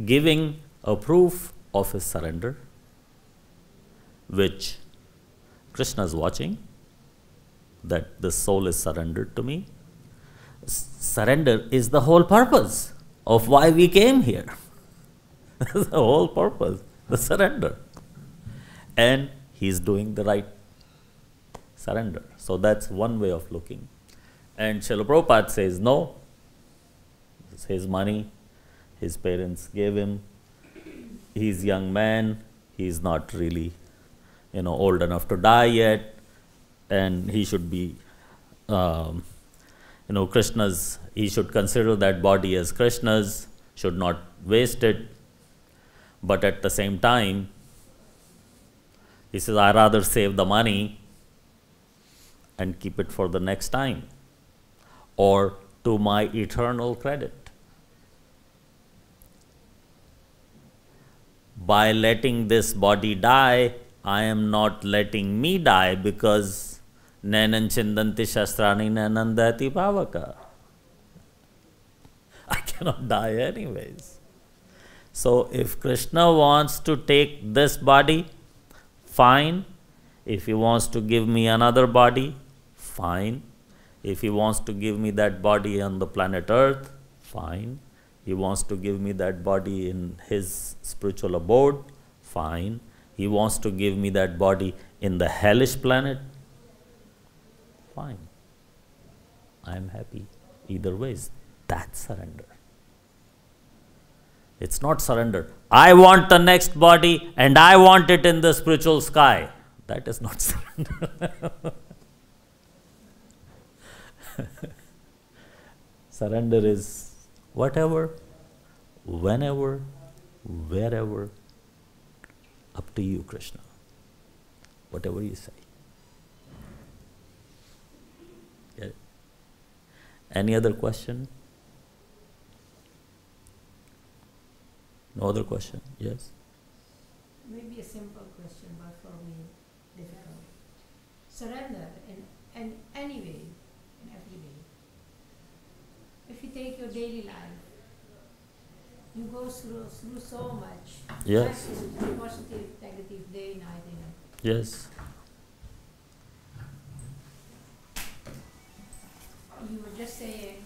giving a proof of his surrender, which Krishna is watching, that the soul is surrendered to me. Surrender is the whole purpose of why we came here. That's the whole purpose, the surrender. And he's doing the right surrender. So that's one way of looking. And Srila Prabhupada says, no, it's his money, his parents gave him, he's a young man, he's not really old enough to die yet, and he should be, Krishna's, he should consider that body as Krishna's, should not waste it. But at the same time, he says, I rather save the money and keep it for the next time, or to my eternal credit. By letting this body die, I am not letting me die, because Nanan Chindanti Shastrani Nanandati Bhavaka. I cannot die anyways. So if Krishna wants to take this body, fine. If he wants to give me another body, fine. If he wants to give me that body on the planet Earth, fine. He wants to give me that body in his spiritual abode, fine. He wants to give me that body in the hellish planet, fine. I am happy either ways. That's surrender. It's not surrender. I want the next body and I want it in the spiritual sky. That is not surrender. Surrender is whatever, whenever, wherever, up to you, Krishna. Whatever you say. Yeah. Any other question? No other question? Yes? Maybe a simple question, but for me, difficult. Surrender in any way, in every way. If you take your daily life, you go through so much. Yes. Life is positive, negative, day, night, day, night. Yes. You were just saying,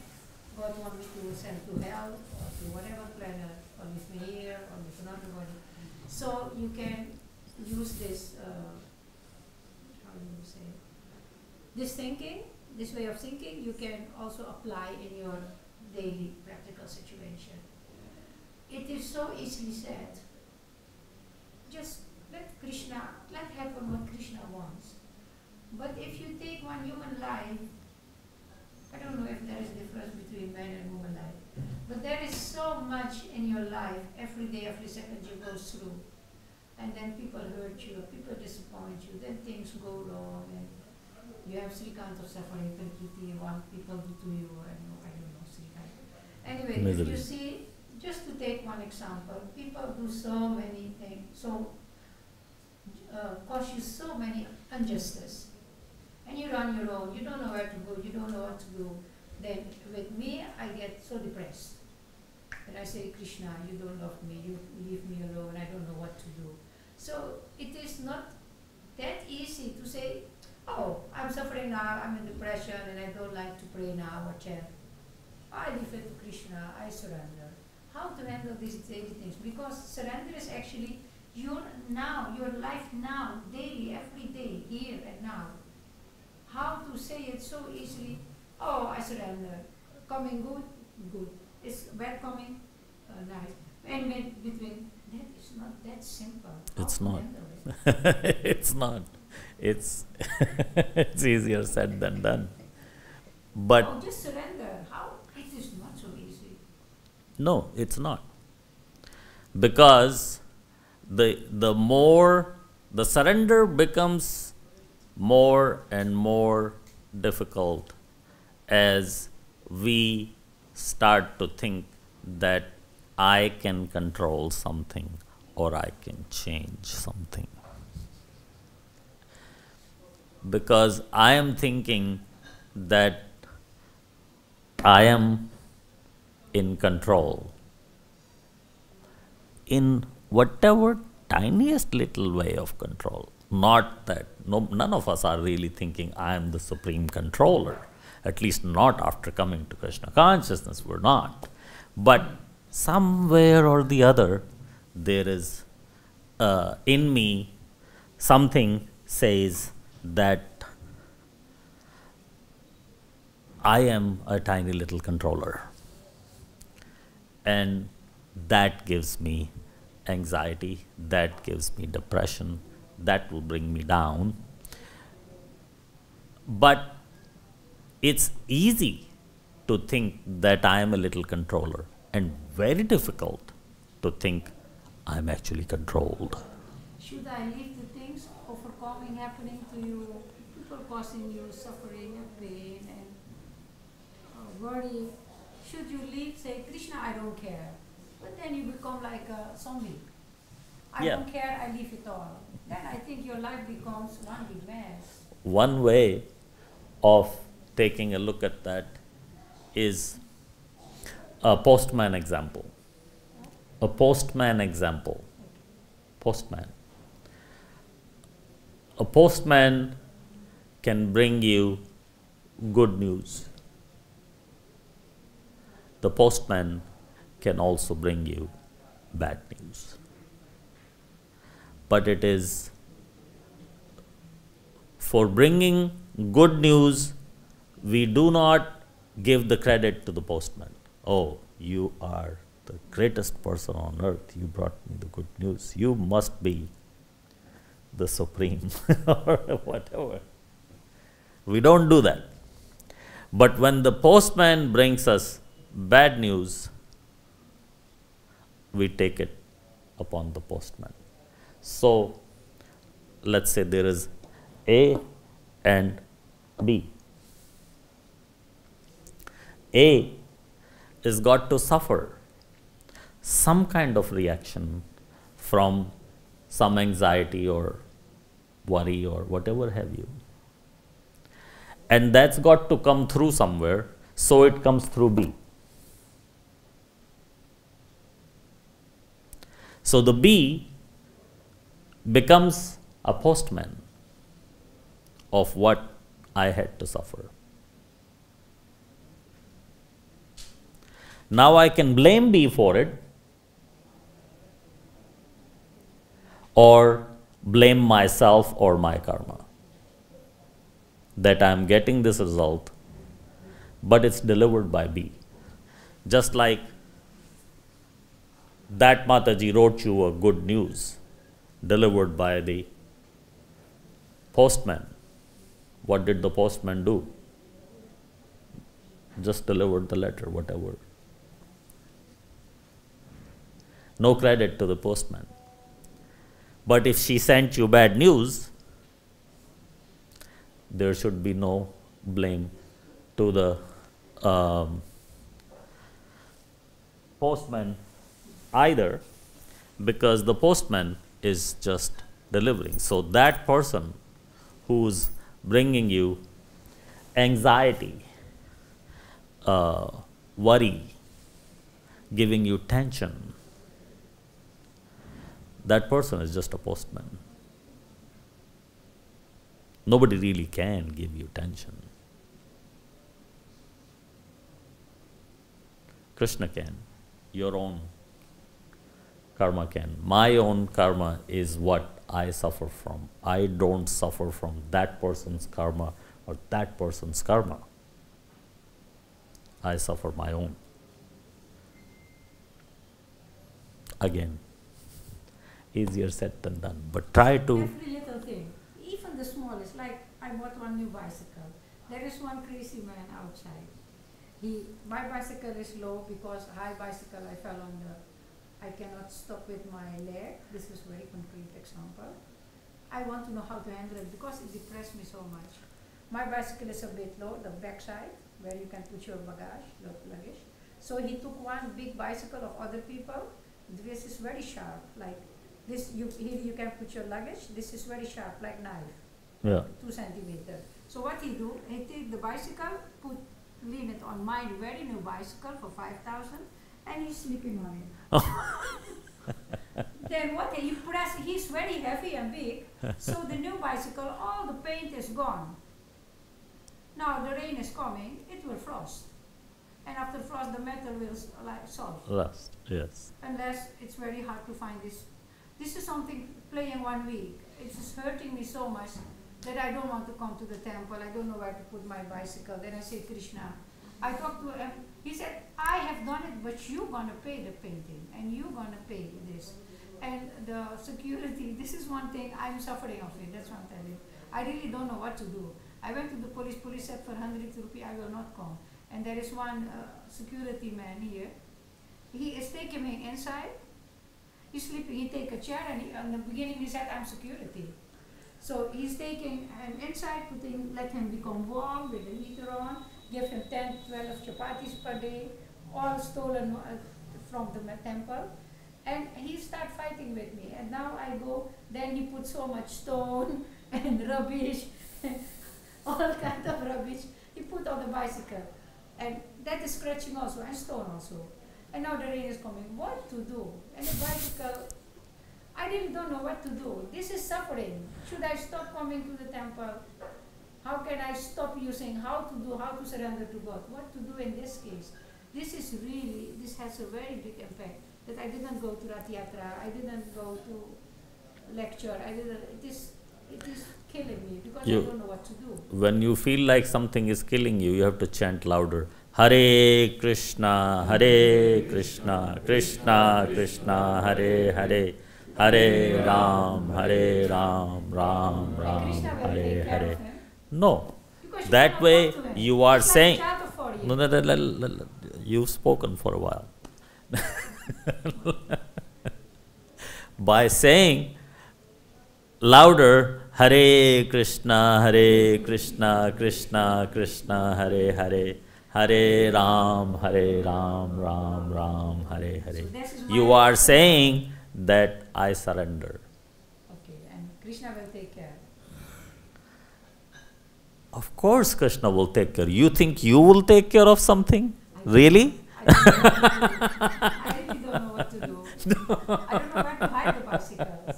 God wants me to send to hell, or to whatever planet, or with me here, or with another body. So you can use this, how do you say, this thinking, this way of thinking, you can also apply in your daily practical situation. It is so easily said. Just let happen what Krishna wants. But if you take one human life, I don't know if there is a difference between man and woman life, but there is so much in your life, every day, every second you go through, and then people hurt you, people disappoint you, then things go wrong, and you have three kinds of suffering, what people do to you, I don't know, three kinds. Anyway, if you see, just to take one example, people do so many things, so cause you so many injustice. And you're on your own, you don't know where to go, you don't know what to do. Then with me, I get so depressed. And I say, Krishna, you don't love me, you leave me alone, I don't know what to do. So it is not that easy to say, oh, I'm suffering now, I'm in depression and I don't like to pray now or chant. I leave it to Krishna, I surrender. How to handle these daily things? Because surrender is actually your life now, daily, every day, here and now. How to say it so easily, oh, I surrender. Coming good, good. Is bad coming, nice. And between, that is not that simple. How It's to not. handle it? It's not. It's it's easier said than done. But Oh, just surrender. How? It is not so easy. no, it's not. Because the more the surrender becomes more and more difficult as we start to think that I can control something or I can change something. Because I am thinking that I am in control in whatever tiniest little way of control. Not that none of us are really thinking I am the supreme controller. At least not after coming to Krishna consciousness, we're not. But somewhere or the other, there is in me something says that I am a tiny little controller. And that gives me anxiety, that gives me depression, that will bring me down. But it's easy to think that I am a little controller and very difficult to think I'm actually controlled. Should I leave the things overcoming happening to you, people causing you suffering and pain and worry? Should you leave, say, Krishna, I don't care. But then you become like a zombie. I Yeah. don't care, I leave it all. Then I think your life becomes one big mess. One way of taking a look at that is a postman example. A postman example. Postman. A postman can bring you good news. The postman can also bring you bad news. But it is for bringing good news, we do not give the credit to the postman. Oh, you are the greatest person on earth. You brought me the good news. You must be the supreme or whatever. We don't do that. But when the postman brings us bad news, we take it upon the postman. So, let's say there is A and B. A is got to suffer some kind of reaction from some anxiety or worry or whatever have you. And that's got to come through somewhere, so it comes through B. So the B becomes a postman of what I had to suffer. Now I can blame B for it or blame myself or my karma that I am getting this result, but it's delivered by B. Just like that Mataji wrote you a good news delivered by the postman. What did the postman do? Just delivered the letter, whatever. No credit to the postman. But if she sent you bad news, there should be no blame to the postman either, because the postman is just delivering. So that person who's bringing you anxiety, worry, giving you tension, that person is just a postman. Nobody really can give you tension. Krishna can. Your own karma can. My own karma is what I suffer from. I don't suffer from that person's karma or that person's karma. I suffer my own. Again, easier said than done. But try to. Every little thing, even the smallest, like I bought one new bicycle. There is one crazy man outside. My bicycle is low because high bicycle I fell on I cannot stop with my leg. This is very concrete example. I want to know how to handle it because it depressed me so much. My bicycle is a bit low, the back side, where you can put your luggage. So he took one big bicycle of other people. This is very sharp, like this. Here you can put your luggage. This is very sharp, like knife. Yeah. 2 centimeters. So what he do? He take the bicycle, lean it on my very new bicycle for 5,000, and he's sleeping on it. Then what he press? He's very heavy and big. So the new bicycle, all the paint is gone. Now the rain is coming. It will frost. And after frost, the metal will solve. Rust, yes. Unless it's very hard to find this. This is something playing 1 week. It's just hurting me so much that I don't want to come to the temple. I don't know where to put my bicycle. Then I say, Krishna. I talked to him. He said, I have done it, but you're going to pay the painting. And you're going to pay this. And the security, this is one thing I'm suffering of it. That's what I'm telling you. I really don't know what to do. I went to the police. Police said for 100 rupees I will not come. And there is one security man here. He is taking me inside. He's sleeping. He take a chair and in the beginning he said, I'm security. So he's taking him inside, let him become warm with the heater on, give him 10, 12 chapatis per day, all stolen from the temple. And he start fighting with me. And now I go, then he put so much stone and rubbish, all kind of rubbish. He put on the bicycle. And that is scratching also, and stone also. And now the rain is coming. What to do? And the bicycle, I really don't know what to do. This is suffering. Should I stop coming to the temple? How can I stop using, how to surrender to God? What to do in this case? This has a very big impact. That I didn't go to Rath Yatra, I didn't go to lecture, it is killing me because I don't know what to do. When you feel like something is killing you, you have to chant louder. Hare Krishna, Krishna Krishna, Hare Hare, Hare Ram, Ram Ram, Hare Hare. No, that way you are saying, no, you've spoken for a while. By saying louder, Hare Krishna, Krishna Krishna, Hare Hare, Hare Ram, Ram Ram, Hare Hare. So you are saying that I surrender. Okay, and Krishna will take care. Of course Krishna will take care. You think you will take care of something? Really? I really don't know what to do. I don't know where to hide the bicycle.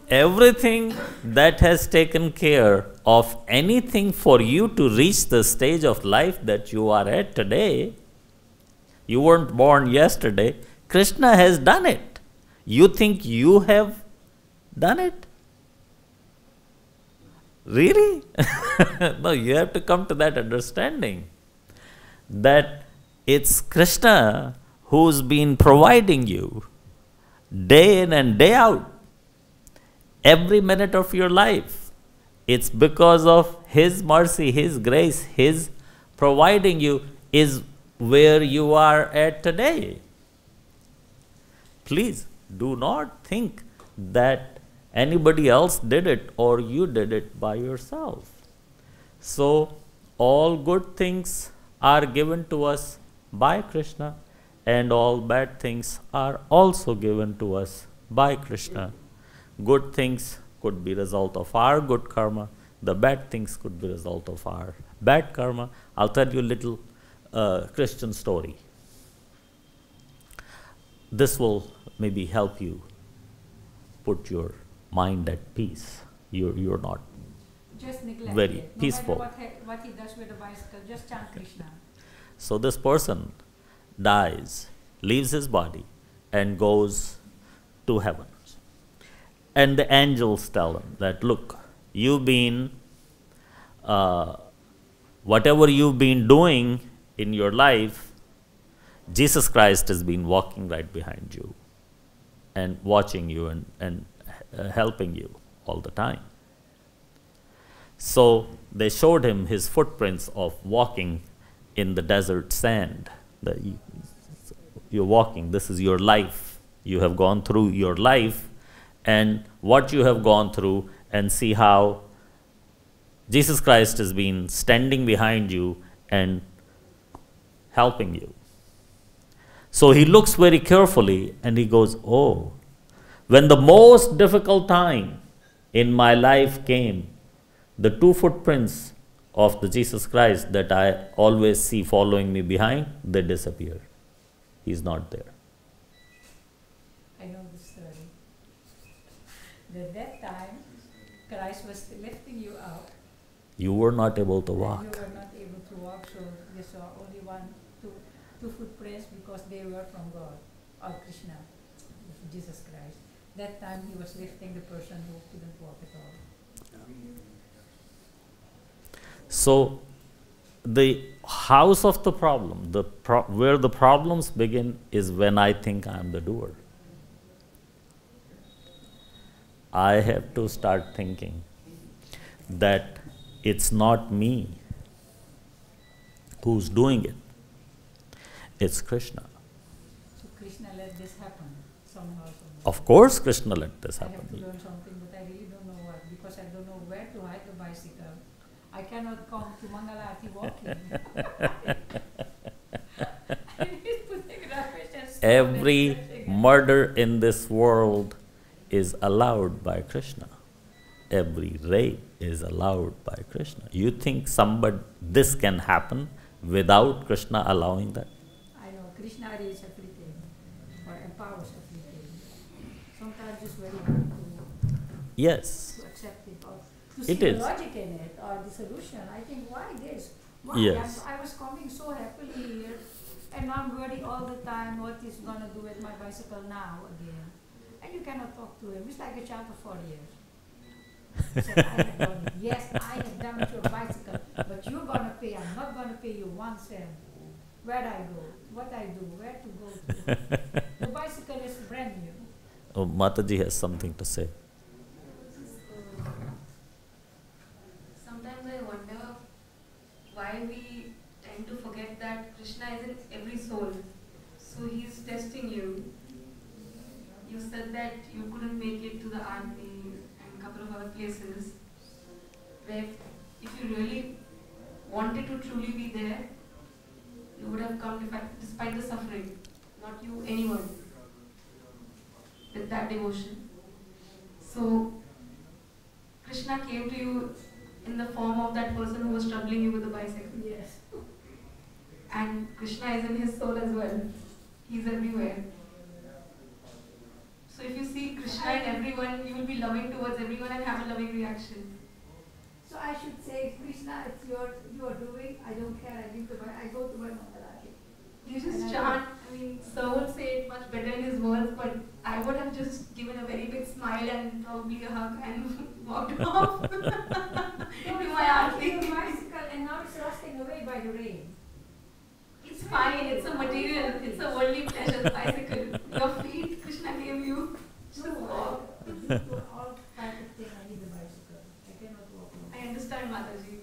Everything that has taken care of anything for you to reach the stage of life that you are at today, you weren't born yesterday, Krishna has done it. You think you have done it? Really? No, you have to come to that understanding that it's Krishna who's been providing you day in and day out, every minute of your life. It's because of His mercy, His grace, His providing you is where you are at today. Please do not think that anybody else did it or you did it by yourself. So, all good things are given to us by Krishna, and all bad things are also given to us by Krishna. Good things could be result of our good karma. The bad things could be result of our bad karma. I'll tell you a little Christian story. This will maybe help you put your mind at peace. You're not Just neglect very it. peaceful. No matter what he does with the bicycle, just chant Krishna. So this person dies, leaves his body, and goes to heaven. And the angels tell him that, look, you've been, whatever you've been doing in your life, Jesus Christ has been walking right behind you and watching you and helping you all the time. So they showed him his footprints of walking in the desert sand. You're walking, this is your life. You have gone through your life and what you have gone through, and see how Jesus Christ has been standing behind you and helping you. So he looks very carefully and he goes, oh, when the most difficult time in my life came, the two footprints of the Jesus Christ that I always see following me behind, they disappear. He's not there. I know the story. At that time, Christ was lifting you up. You were not able to You walk. were not able to walk, so you saw only two footprints because they were from God, or Krishna, Jesus Christ. That time he was lifting the person who couldn't walk at all. So the house of the problem, where the problems begin, is when I think I am the doer. I have to start thinking that it's not me who's doing it. It's Krishna. So Krishna let this happen somehow. Of course Krishna let this I have to happen. learn something, but I really don't know what, because I don't know where to hide the bicycle. I cannot come to Mangalati walking. I need to take rubbish and stone Every and trash again. murder in this world is allowed by Krishna. Every rape is allowed by Krishna. You think this can happen without Krishna allowing that? I know Krishna is everything, or empowers everything. Sometimes it's very hard Yes, to accept it, or to It see the is. logic in it, or the solution. I think, why this? Why? Yes. I was coming so happily here, and now I'm worried all the time what he's going to do with my bicycle now again. And you cannot talk to him. It's like a child of 4 years. He said, I have done it. Yes, I have damaged your bicycle, but you're going to pay. I'm not going to pay you 1 cent. Where I go, what I do, where to go to. The bicycle is brand new. oh, Mataji has something to say. Sometimes I wonder why we tend to forget that Krishna is in every soul. So he's testing you. You said that you couldn't make it to the army and a couple of other places. Where if you really wanted to truly be there, you would have come despite the suffering. Not you, anyone. With that devotion. So Krishna came to you in the form of that person who was troubling you with the bicycle. Yes. And Krishna is in his soul as well. He's everywhere. So if you see Krishna in everyone, you will be loving towards everyone and have a loving reaction. So I should say, Krishna, it's your doing. I don't care. I go to my Mangalati. You just chant. I mean, Sir will say it much better in his words, but I would have just given a very big smile and probably a hug and walked off into my Your aarti. bicycle, and now it's rusting away by the rain. It's fine. It's a material. It's a worldly pleasure. Bicycle. Your feet, Krishna gave you. Just walk. To do all type of thing, I need the bicycle. I cannot walk alone. I understand, Mataji.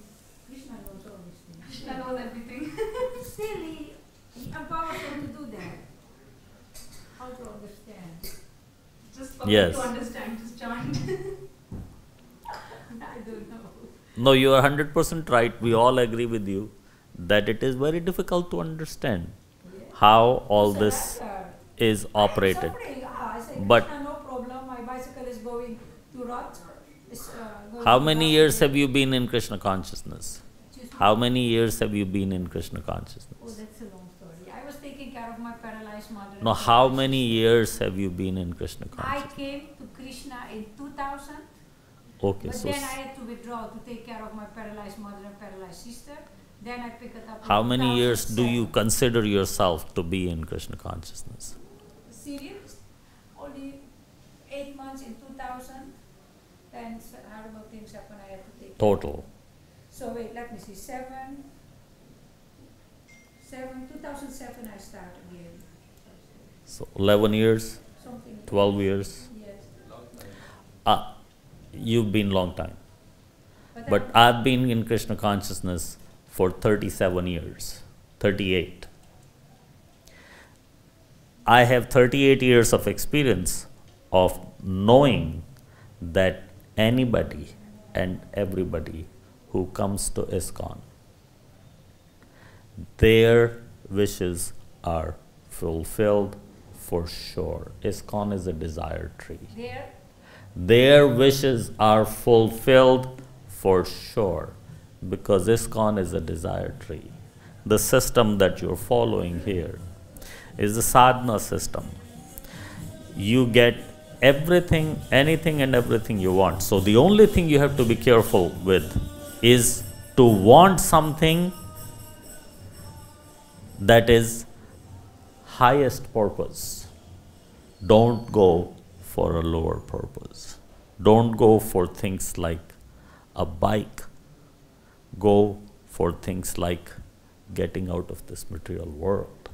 Krishna knows all these things. Krishna knows everything. Still, he empowers them to do that. How to understand? Just for Yes. me to understand. Just chant. I don't know. No, you are 100% right. We all agree with you that it is very difficult to understand Yeah. how all So this that's, is operated. I say, But- Krishna, no problem. My bicycle is going to rot. is going How to many Vasudev. years have you been in Krishna consciousness? Excuse me? How many years have you been in Krishna Oh, consciousness? that's a long story. I was taking care of my paralyzed mother. No, and how paralyzed many sister. years have you been in Krishna I consciousness? came to Krishna in 2000, Okay, but so then I had to withdraw to take care of my paralyzed mother and paralyzed sister. Then I picked it up. how in many years do you 2007. consider yourself to be in Krishna consciousness? Serious? Only 8 months in 2000. Then horrible things happened. I had to take. Total. So wait, let me see. 2007 I started again. So 11 years, Something. 12 years. Yes. You've been long time. But I, I've been in Krishna consciousness for 37 years, 38. I have 38 years of experience of knowing that anybody and everybody who comes to ISKCON, their wishes are fulfilled for sure. ISKCON is a desire tree. there, Their wishes are fulfilled for sure because ISKCON is a desire tree. The system that you're following here is the sadhana system. You get everything, anything and everything you want. So the only thing you have to be careful with is to want something that is highest purpose. Don't go for a lower purpose. Don't go for things like a bike. Go for things like getting out of this material world.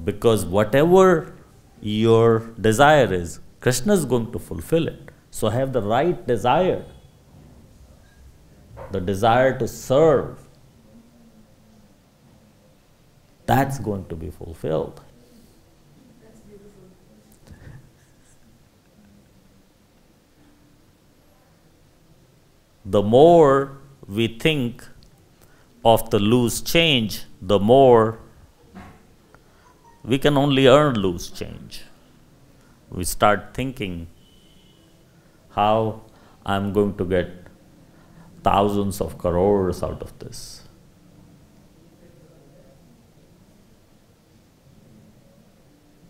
Because whatever your desire is, Krishna is going to fulfill it. So have the right desire. The desire to serve. That's going to be fulfilled. that's beautiful. The more we think of the loose change, the more we can only earn loose change. We start thinking how I'm going to get thousands of crores out of this.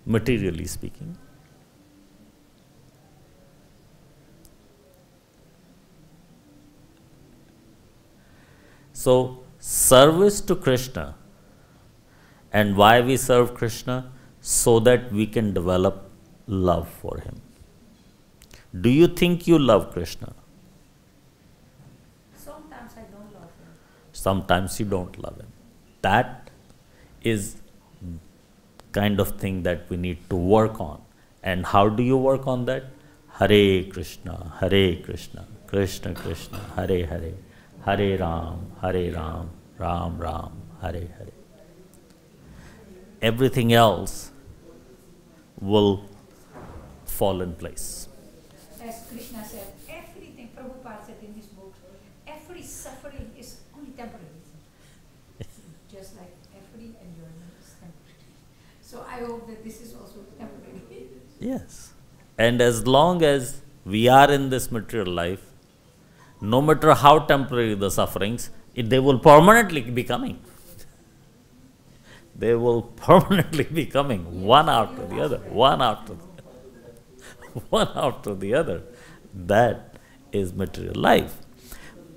Materially speaking. So, service to Krishna, and why we serve Krishna? So that we can develop love for Him. Do you think you love Krishna? Sometimes I don't love him. Sometimes you don't love Him. That is kind of thing that we need to work on. And how do you work on that? Hare Krishna, Krishna Krishna, Hare Hare, Hare Ram, Ram Ram, Hare Hare. Everything else will fall in place. As Krishna said, everything, Prabhupada said in his books, every suffering is only temporary. Just like every enjoyment is temporary. So I hope that this is also temporary. Yes. And as long as we are in this material life, no matter how temporary the sufferings, they will permanently be coming. They will permanently be coming, one after the other, one after the other. That is material life.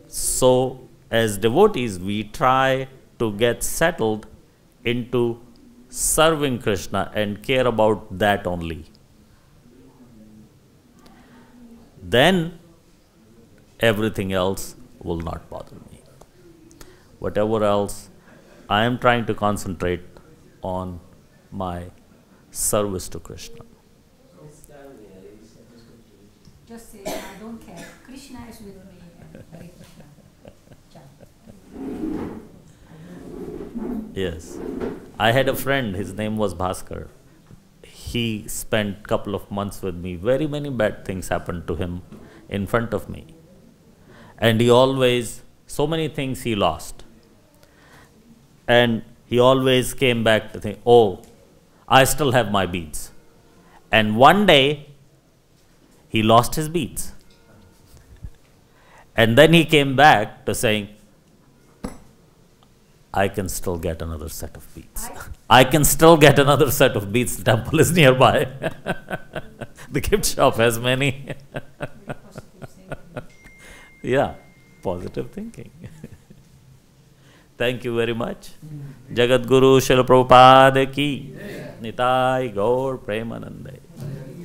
So, as devotees, we try to get settled into serving Krishna and care about that only. Then everything else will not bother me. Whatever else, I am trying to concentrate on my service to Krishna. Just say, I don't care. Krishna is with me. And Hare Krishna. Chant. Yes. I had a friend, his name was Bhaskar. He spent a couple of months with me. Very many bad things happened to him in front of me. And he always, so many things he lost. And he always came back to think, oh, I still have my beads. And one day, He lost his beads. And then he came back to saying, I can still get another set of beads. I can still get another set of beads. The temple is nearby. The gift shop has many. Yeah, positive thinking. Thank you very much. Jagat Guru Srila Prabhupada ki Nitai Gaur Premanande.